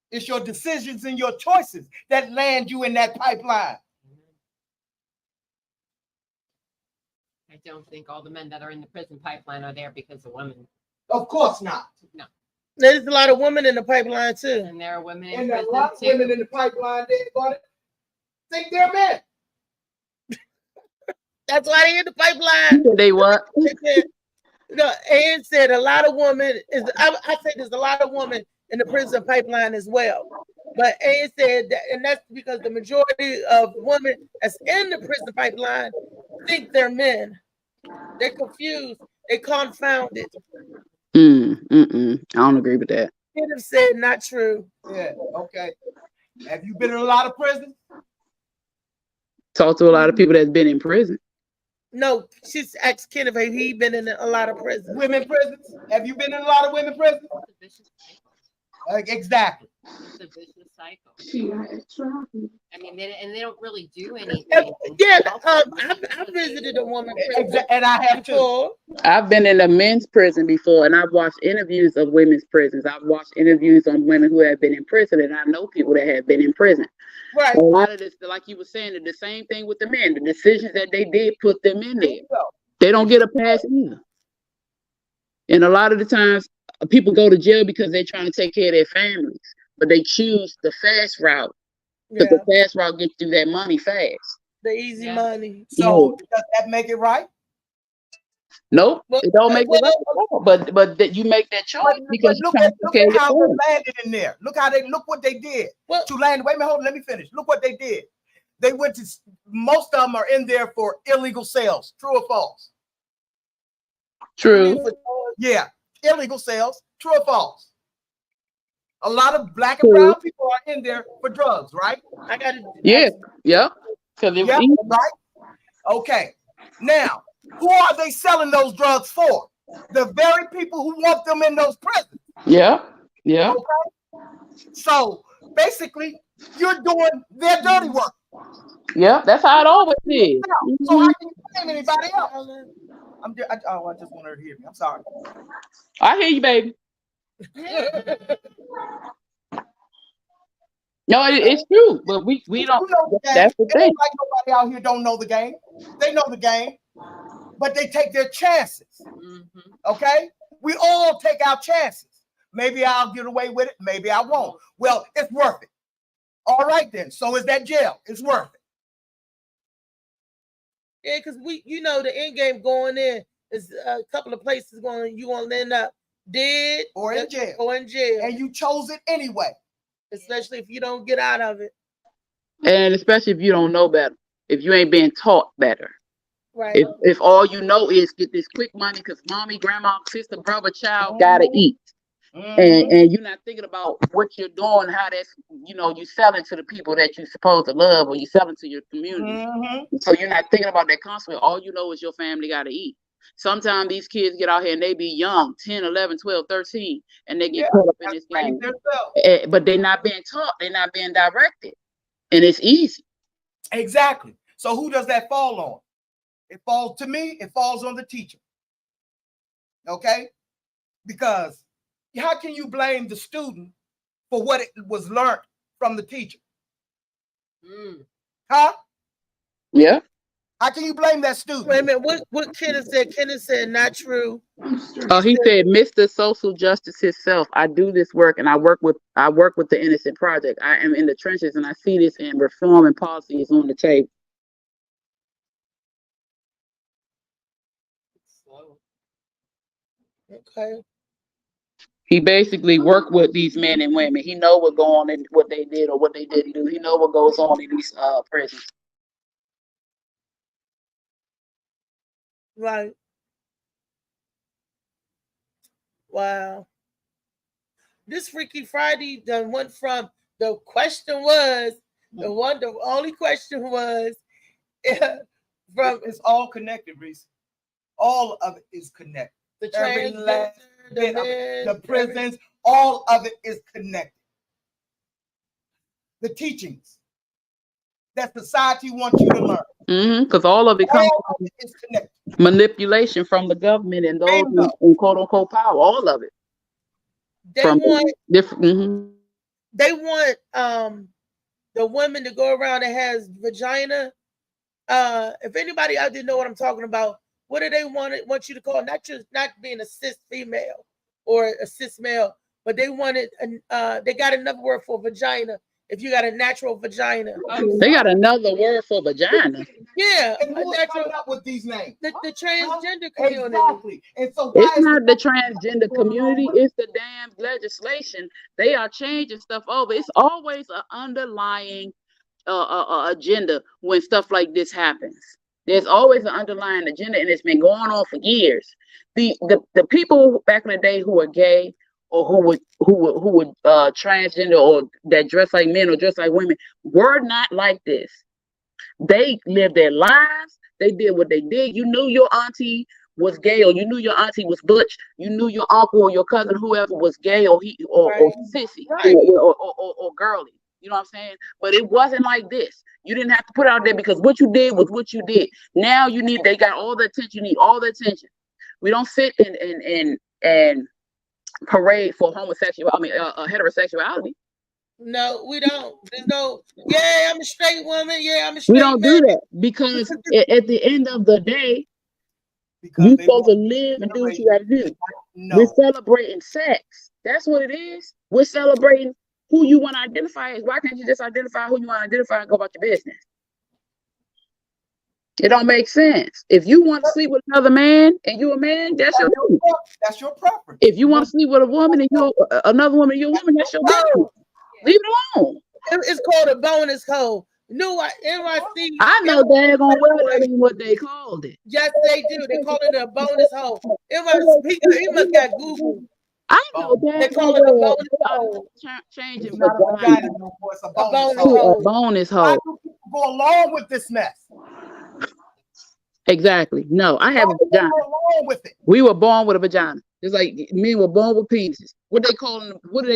It's your decisions and your choices that land you in that pipeline. I don't think all the men that are in the prison pipeline are there because of women. Of course not. No. There's a lot of women in the pipeline too. And there are women in And a prison lot of too. women in the pipeline, they're gonna think they're men. That's why they in the pipeline. They what? No, Ann said a lot of women is. I said there's a lot of women in the prison pipeline as well. But Ann said that, and that's because the majority of women that's in the prison pipeline think they're men. They're confused. They confounded. I don't agree with that. Could have said not true. Yeah, okay. Have you been in a lot of prisons? Talk to a lot of people that's been in prison. No, she's asked Kenneth have he been in a lot of prisons. Women prisons? Have you been in a lot of women prisons? It's a vicious cycle. Exactly. It's a vicious cycle. I mean, they don't really do anything. Yeah, I visited a woman prison And I have too. before. I've been in a men's prison before, and I've watched interviews of women's prisons. I've watched interviews on women who have been in prison, and I know people that have been in prison. Right. A lot of this, like you were saying, the same thing with the men. The decisions that they did put them in there. They don't get a pass either. And a lot of the times, people go to jail because they're trying to take care of their families, but they choose the fast route because Yeah. the fast route gets you that money fast. The easy Yeah. money. So does that make it right? Nope, Well, it don't make it well, right at all. But that you make that choice because Look you're trying at, to look take at care how of they your landed in there. Look what they did. Well, To land, wait a minute, hold on, let me finish. Look what they did. They went to, most of them are in there for illegal sales. True or false? True. Yeah, illegal sales. True or false? A lot of black and brown people are in there for drugs, right? I got to. Yeah. Because it was Yeah, easy. right. Okay. Now, who are they selling those drugs for? The very people who want them in those prisons. Yeah. So basically, you're doing their dirty work. Yeah. That's how it always is. So how can you blame anybody else? I just want her to hear me. I'm sorry. I hear you, baby. No, it's true, but we You don't. know the game. That's the It ain't thing. like nobody out here don't know the game. They know the game, but they take their chances. Mhm. Okay, we all take our chances. Maybe I'll get away with it. Maybe I won't. Well, it's worth it. All right then. So is that jail? It's worth it. Yeah, because the end game going in is a couple of places you going to end up dead Or in jail. Or in jail. And you chose it anyway. Especially if you don't get out of it. And especially if you don't know better, if you ain't being taught better. Right. If all you know is get this quick money because mommy, grandma, sister, brother, child gotta eat. And you're not thinking about what you're doing, how that's, you selling to the people that you're supposed to love or you selling to your community. So you're not thinking about that constantly. All you know is your family got to eat. Sometimes these kids get out here and they be young, 10, 11, 12, 13, and they get caught up in this game. But they're not being taught. They're not being directed. And it's easy. Exactly. So who does that fall on? It falls to me. It falls on the teacher. Okay? Because how can you blame the student for what it was learned from the teacher? Huh? Yeah. How can you blame that student? Wait a minute. What Kenneth said? Kenneth said not true. He said, Mr. Social Justice himself. I do this work and I work with the Innocent Project. I am in the trenches and I see this, and reform and policy is on the table. Okay. He basically worked with these men and women. He know what go on and what they did or what they didn't do. He know what goes on in these prisons. Right. Wow. This Freaky Friday done went from the only question was it's all connected, Reese. All of it is connected. The Every transgender, last bit of it, the prisons, all of it is connected. The teachings that society wants you to learn. Because all of it comes from is connected. Manipulation from the government and those in quote unquote power. All of it. They want different. They want the women to go around that has vagina. If anybody out there know what I'm talking about, what do they want you to call? Not being a cis female or a cis male, but they wanted, they got another word for vagina. If you got a natural vagina, They got another word for vagina. yeah, And a who's natural, coming up with these names? the transgender community. Exactly. And so why It's is not the transgender community, it's the damn legislation. They are changing stuff over. It's always an underlying agenda when stuff like this happens. There's always an underlying agenda, and it's been going on for years. The people back in the day who were gay or who would transgender or that dress like men or dress like women were not like this. They lived their lives. They did what they did. You knew your auntie was gay, or you knew your auntie was butch. You knew your uncle or your cousin, whoever, was gay or sissy Right. or girly. You know what I'm saying? But it wasn't like this. You didn't have to put it out there because what you did was what you did. Now they got all the attention. You need all the attention. We don't sit and parade for heterosexuality. No, we don't. There's no, yeah, I'm a straight woman. Yeah, I'm a straight We don't man. do that because at the end of the day, because you're they supposed to want live and do what you got to do. no. We're celebrating sex. That's what it is. We're celebrating who you want to identify as. Why can't you just identify who you want to identify and go about your business? It don't make sense. If you want to sleep with another man and you're a man, that's your business. That's your preference. If you want to sleep with a woman and you're another woman and you're a woman, that's your business. Leave it alone. It's called a bonus code. NYC. I know daggone well that ain't what they called it. Yes, they do. They call it a bonus hole. He must got Google. I know They daggone call it a well bonus hole. changing It's not a vagina no more. It's a bonus bonus hole. to a bonus Why hole. do people go along with this mess? Exactly. No, I have a Why do they vagina. go along with it? We were born with a vagina. It's like men were born with penises. What do they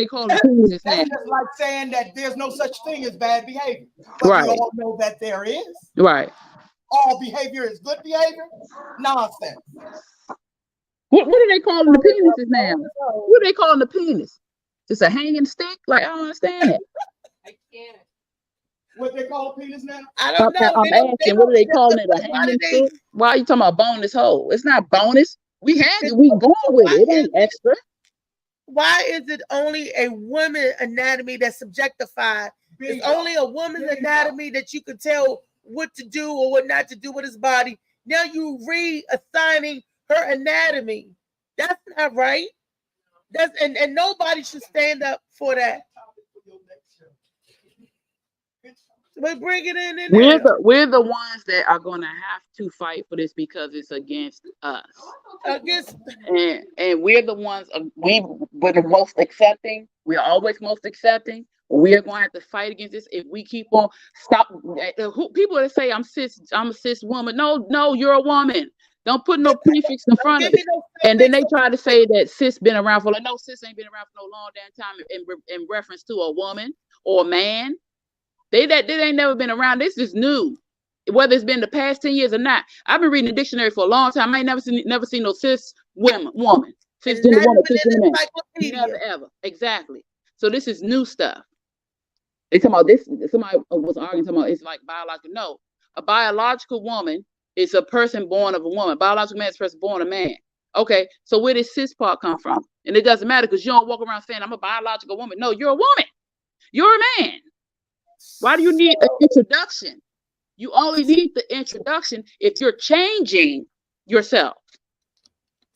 call penises now? That's just like saying that there's no such thing as bad behavior. But Right. we all know that there is. Right. All behavior is good behavior. Nonsense. What are they calling the penises now? What are they calling the penis? Just a hanging stick? Like, I don't understand it. I can't. What they call a penis now? I don't know. I'm asking, what are they calling it? A Why hanging did they- stick? Why are you talking about bonus hole? It's not bonus. We had it. We going with it. It ain't extra. Why is it only a woman anatomy that's objectified? It's only a woman's anatomy that you can tell what to do or what not to do with his body. Now you reassigning her anatomy. That's not right. That's and nobody should stand up for that. But bring it in there. We're the ones that are going to have to fight for this because it's against us. Against And we're the ones, we're the most accepting. We're always most accepting. We're going to have to fight against this if we keep on people that say I'm a cis woman. No, you're a woman. Don't put no prefix in front of it. And then they try to say that cis been around for no, cis ain't been around for no long damn time in reference to a woman or a man. They ain't never been around. This is new. Whether it's been the past 10 years or not. I've been reading the dictionary for a long time. I ain't never seen no cis woman. Cisgender woman, cisgender man. Never ever. Exactly. So this is new stuff. They talking about this. Somebody was arguing about it's like biological. No, a biological woman is a person born of a woman. Biological man is a person born a man. Okay, so where did cis part come from? And it doesn't matter because you don't walk around saying I'm a biological woman. No, you're a woman. You're a man. Why do you need an introduction? You only need the introduction if you're changing yourself.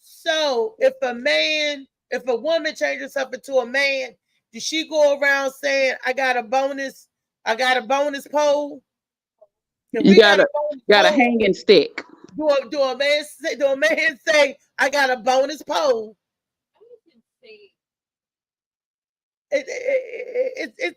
So if a woman changes herself into a man, does she go around saying, I got a bonus pole? You got a hanging stick. Do a man say, I got a bonus pole? It's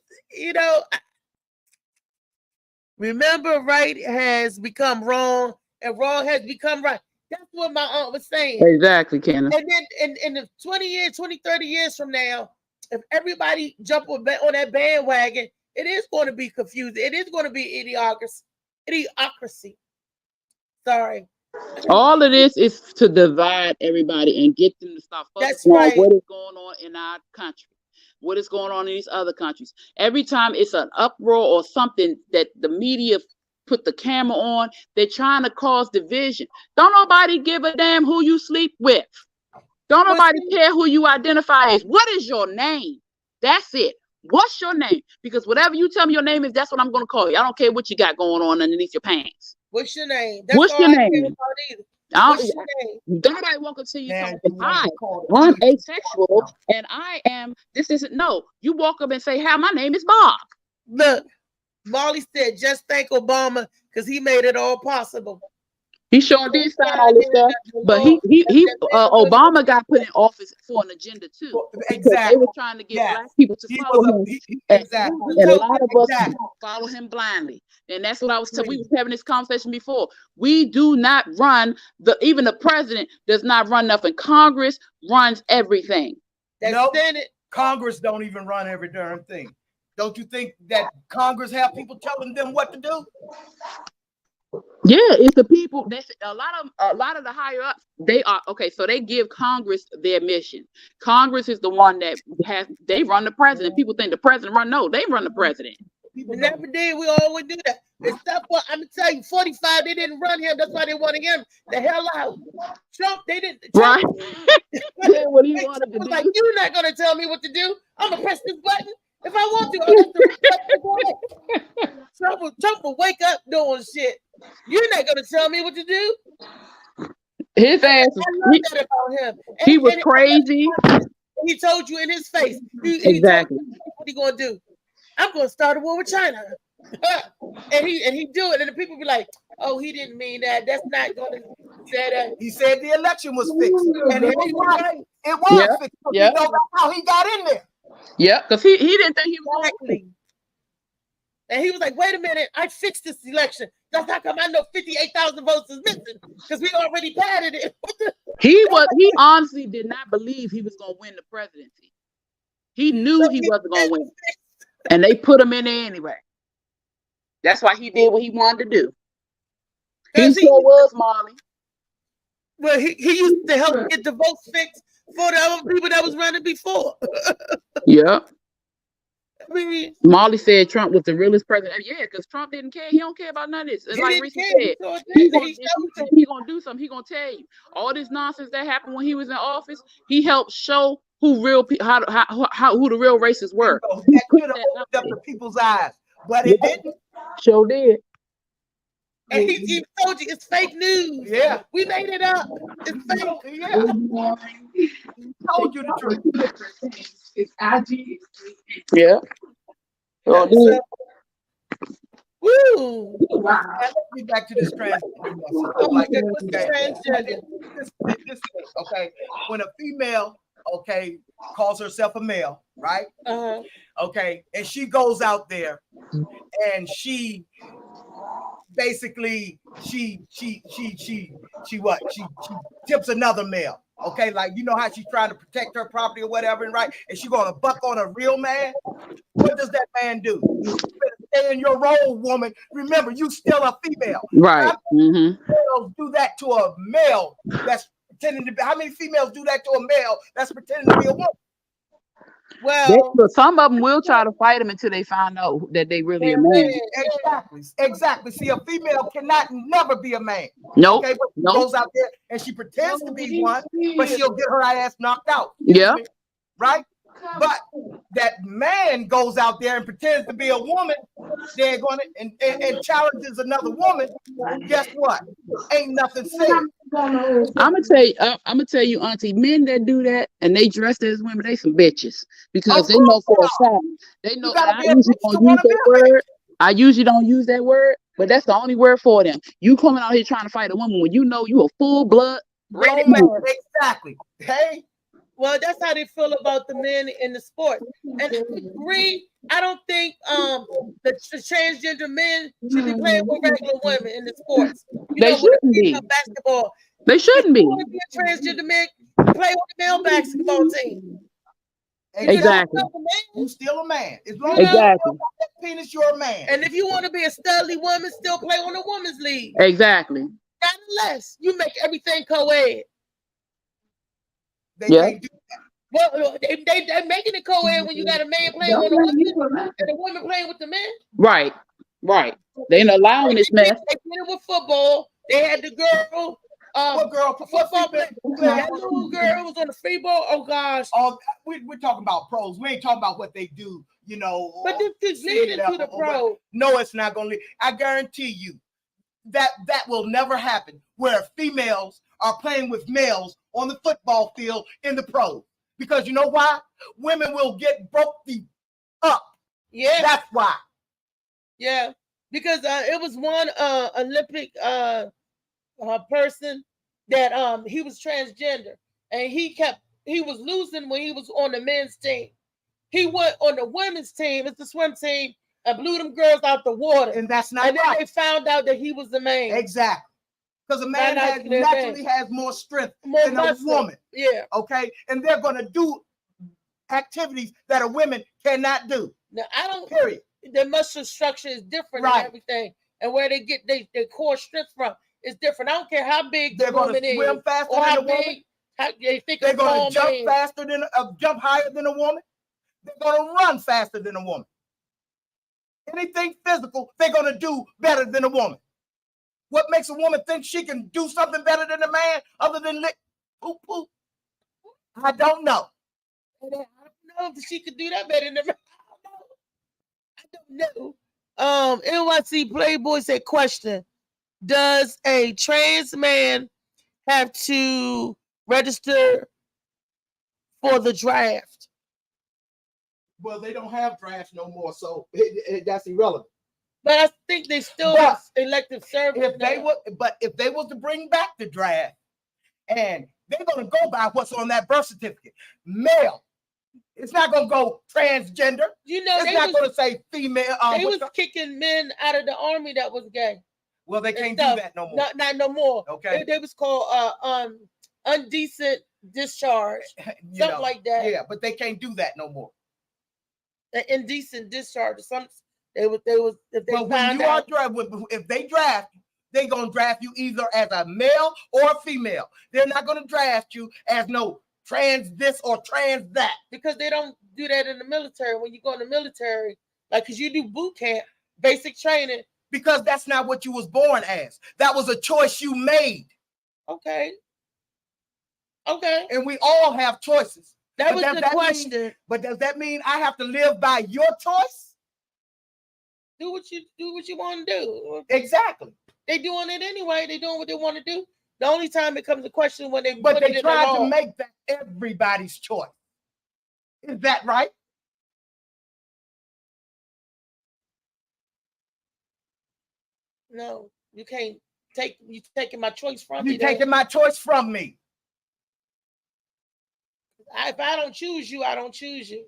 remember, right has become wrong and wrong has become right. That's what my aunt was saying. Exactly, Kenneth. And then in the 20, 30 years from now, if everybody jump on that bandwagon, it is going to be confusing. It is going to be idiocracy. Sorry. All of this is to divide everybody and get them to stop focusing on what is going on in our country. What is going on in these other countries? Every time it's an uproar or something that the media put the camera on, they're trying to cause division. Don't nobody give a damn who you sleep with. Don't Well, nobody see- care who you identify as. What is your name? That's it. What's your name? Because whatever you tell me your name is, that's what I'm gonna call you. I don't care what you got going on underneath your pants. What's your name? That's What's all your I care name? about either. I What's don't, your name? don't nobody walk up to you Man, talking, you wanna hi, be called I'm a thief. asexual and I am this isn't no. You walk up and say, hi, my name is Bob. Look, Molly said, just thank Obama because he made it all possible. He sure did sign all this stuff, but Obama got put in office for an agenda too. Because they Exactly. were trying to get Yes. black people to He follow was him. exactly. And a lot of us Exactly. follow him blindly. And that's what I was telling. We was having this conversation before. We do not run even the president does not run nothing. Congress runs everything. That's Nope. Senate. Congress don't even run every darn thing. Don't you think that Congress have people telling them what to do? Yeah, it's the people. That's a lot of the higher ups. They are okay. So they give Congress their mission. Congress is the one that they run the president. People think the president run. No, they run the president. We never did. We always do that. Except for, I'm gonna tell you, 45, they didn't run him. That's why they wanted him the hell out. Trump, they didn't. Right. Trump, Yeah, what he Trump wanted to was do. like, you're not gonna tell me what to do. I'm gonna press this button if I want to. Oh, that's the Trump will wake up doing shit. You're not gonna tell me what to do. His ass. I love that about him. He was crazy. He told you in his face. He Exactly. told you what he gonna do. I'm gonna start a war with China. and he do it, and the people be like, "Oh, he didn't mean that. That's not gonna say that." He said the election was fixed, and he was right. It was Yeah. fixed. Yeah. You know that's how he got in there. Yeah, because he didn't think he was. Exactly. And he was like, "Wait a minute, I fixed this election. That's how come I know 58,000 votes is missing because we already padded it." He honestly did not believe he was gonna win the presidency. He knew he wasn't gonna win, and they put him in there anyway. That's why he did what he wanted to do. He sure was, Marley. Well, he used to help get the votes fixed for the other people that was running before. Yeah. I mean, Marley said Trump was the realest president. Yeah, because Trump didn't care. He don't care about none of this. It's he like didn't Reese care. said. So He's gonna do something. He's gonna tell you all this nonsense that happened when he was in office. He helped show who who the real racists were. So that could have opened up the people's eyes, but it didn't. Sure did. And he told you it's fake news. Yeah. We made it up. It's fake. Yeah. He told you the truth. It's IG. Yeah. Sure did. Woo! Now, let's get back to this transgender. Oh my God, what's the transgender? This thing, okay, when a female, okay, calls herself a male, right? Uh-huh. Okay, and she goes out there and she basically she tips another male. Okay, like you know how she's trying to protect her property or whatever, and right? And she gonna buck on a real man. What does that man do? You better stay in your role, woman. Remember, you still a female. Right. How many females do that to a male that's pretending to be? How many females do that to a male that's pretending to be a woman? Well, some of them will try to fight him until they find out that they really a man. Exactly. See, a female cannot never be a man. Nope. Okay, but she Nope. goes out there and she pretends to be one, but she'll get her ass knocked out. Yeah. Right? But that man goes out there and pretends to be a woman, they're gonna and challenges another woman. Guess what? Ain't nothing said. I'm gonna tell you, Auntie, men that do that and they dress as women, they some bitches because they know for a fact. They know that I usually don't use that word, but that's the only word for them. You coming out here trying to fight a woman when you know you a full blood. Exactly. Hey. Well, that's how they feel about the men in the sport. And I agree. I don't think the transgender men should be playing with regular women in the sports. They shouldn't be. Basketball. They shouldn't be. You want to be a transgender man, play on the male basketball team. Exactly. You're still a man. As long as Exactly. you don't have that penis, you're a man. And if you want to be a studly woman, still play on the women's league. Exactly. Not unless you make everything co-ed. They Yeah. can't do Well, they're making it co-ed when you got a man playing on the women and a woman playing with the men. Right. Right. They ain't allowing this mess. They did it with football. They had the girl What girl? football player. player? That little girl was on the free ball. Oh gosh. We're talking about pros. We ain't talking about what they do, you know. But this is leading to the pro. No, it's not going to lead. I guarantee you that will never happen where females are playing with males on the football field in the pros. Because you know why? Women will get broke up. Yeah. That's why. Yeah. Because it was one Olympic person that he was transgender, and he was losing when he was on the men's team. He went on the women's team, it's the swim team, and blew them girls out the water. And that's not and right. Then they found out that he was the man. Exactly. Because a man naturally has more strength than a woman. Yeah. Okay. And they're going to do activities that a woman cannot do. Now, I don't. Period. Their muscle structure is different and everything. And where they get their core strength from is different. I don't care how big they're the woman is. Swim faster or than how a woman. big, how they think they're going to jump man. faster than jump higher than a woman. They're going to run faster than a woman. Anything physical, they're going to do better than a woman. What makes a woman think she can do something better than a man other than lick poop poop? I don't know. I don't know if she could do that better than a man. I don't know. NYC Playboy said, question, does a trans man have to register for the draft? Well, they don't have drafts no more, so that's irrelevant. But I think they still have elective service. If they was to bring back the draft, and they're going to go by what's on that birth certificate, male. It's not going to go transgender. You know, it's not going to say female. They was kicking men out of the army that was gay. Well, they can't do that no more. Not no more. Okay. They was called undecent discharge, something like that. Yeah, but they can't do that no more. An indecent discharge or something. If they draft, they're gonna draft you either as a male or a female. They're not gonna draft you as no trans this or trans that. Because they don't do that in the military. When you go in the military, like, because you do boot camp, basic training. Because that's not what you was born as. That was a choice you made. Okay. And we all have choices. That was the question. But does that mean I have to live by your choice? Do what you want to do. Exactly. They doing it anyway. They doing what they want to do. The only time it comes a question when they try to make that everybody's choice. Is that right? No, you can't take. You taking my choice from me. You taking my choice from me. If I don't choose you, I don't choose you.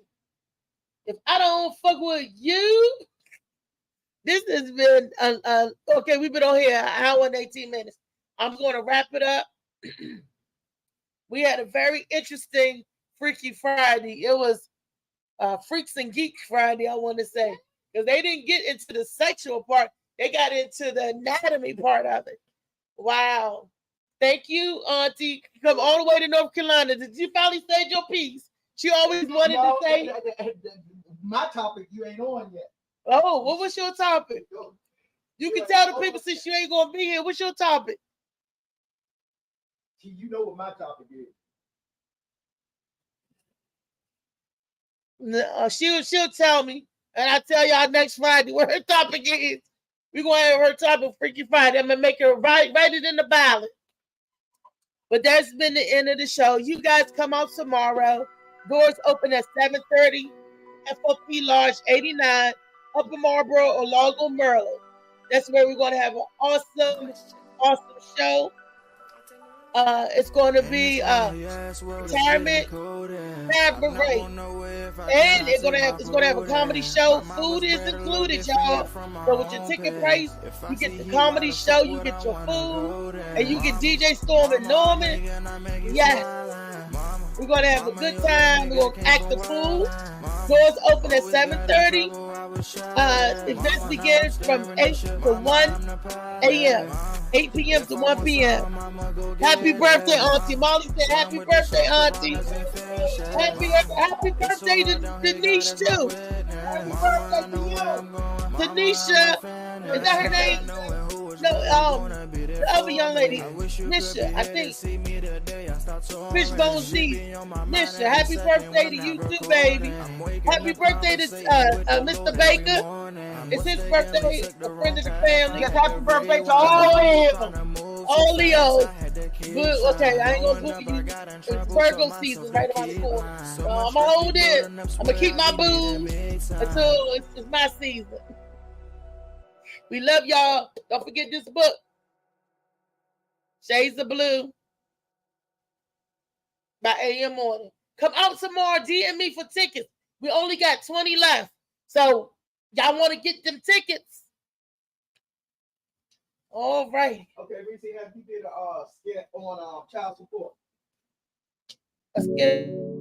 If I don't fuck with you, this has been okay. We've been on here an hour and 18 minutes. I'm going to wrap it up. We had a very interesting Freaky Friday. It was Freaks and Geeks Friday, I want to say, because they didn't get into the sexual part. They got into the anatomy part of it. Wow. Thank you, Auntie. Come all the way to North Carolina. Did you finally say your piece? She always wanted to say. My topic you ain't on yet. Oh, what was your topic? You can tell the people since you ain't going to be here. What's your topic? You know what my topic is. No, she'll tell me, and I'll tell y'all next Friday what her topic is. We're going to have her topic Freaky Friday. I'm going to make her write it in the ballot. But that's been the end of the show. You guys come out tomorrow. Doors open at 7:30. FOP Lodge 89, Upper Marlboro, Largo, Maryland. That's where we're going to have an awesome show. It's going to be retirement cabaret, and it's going to have a comedy show. Food is included, y'all. So with your ticket price, you get the comedy show, you get your food, and you get DJ Storm and Norman. Yes, we're going to have a good time. We're going to act the fool. Doors open at 7:30. Events begins from 8 to 1 a.m. 8 p.m. to 1 p.m. Happy birthday, Auntie. Molly said, happy birthday, Auntie. Happy birthday to Denise, too. Happy birthday to you. Tanisha, is that her name? the other young lady, Nisha, I think. Fishbone Z, Nisha, happy birthday to you too, baby. Happy birthday to Mr. Baker. It's his birthday, a friend of the family. Yes, happy birthday to all of them. All Leos. Good. Okay, I ain't gonna book you. It's Virgo season right around the corner. So I'm gonna hold it. I'm gonna keep my booze until it's my season. We love y'all. Don't forget this book, Shades of Blue by A.M. Morning. Come out tomorrow. DM me for tickets. We only got 20 left. So y'all want to get them tickets? All right. Okay, Reese, have you did a skit on child support? Let's get it.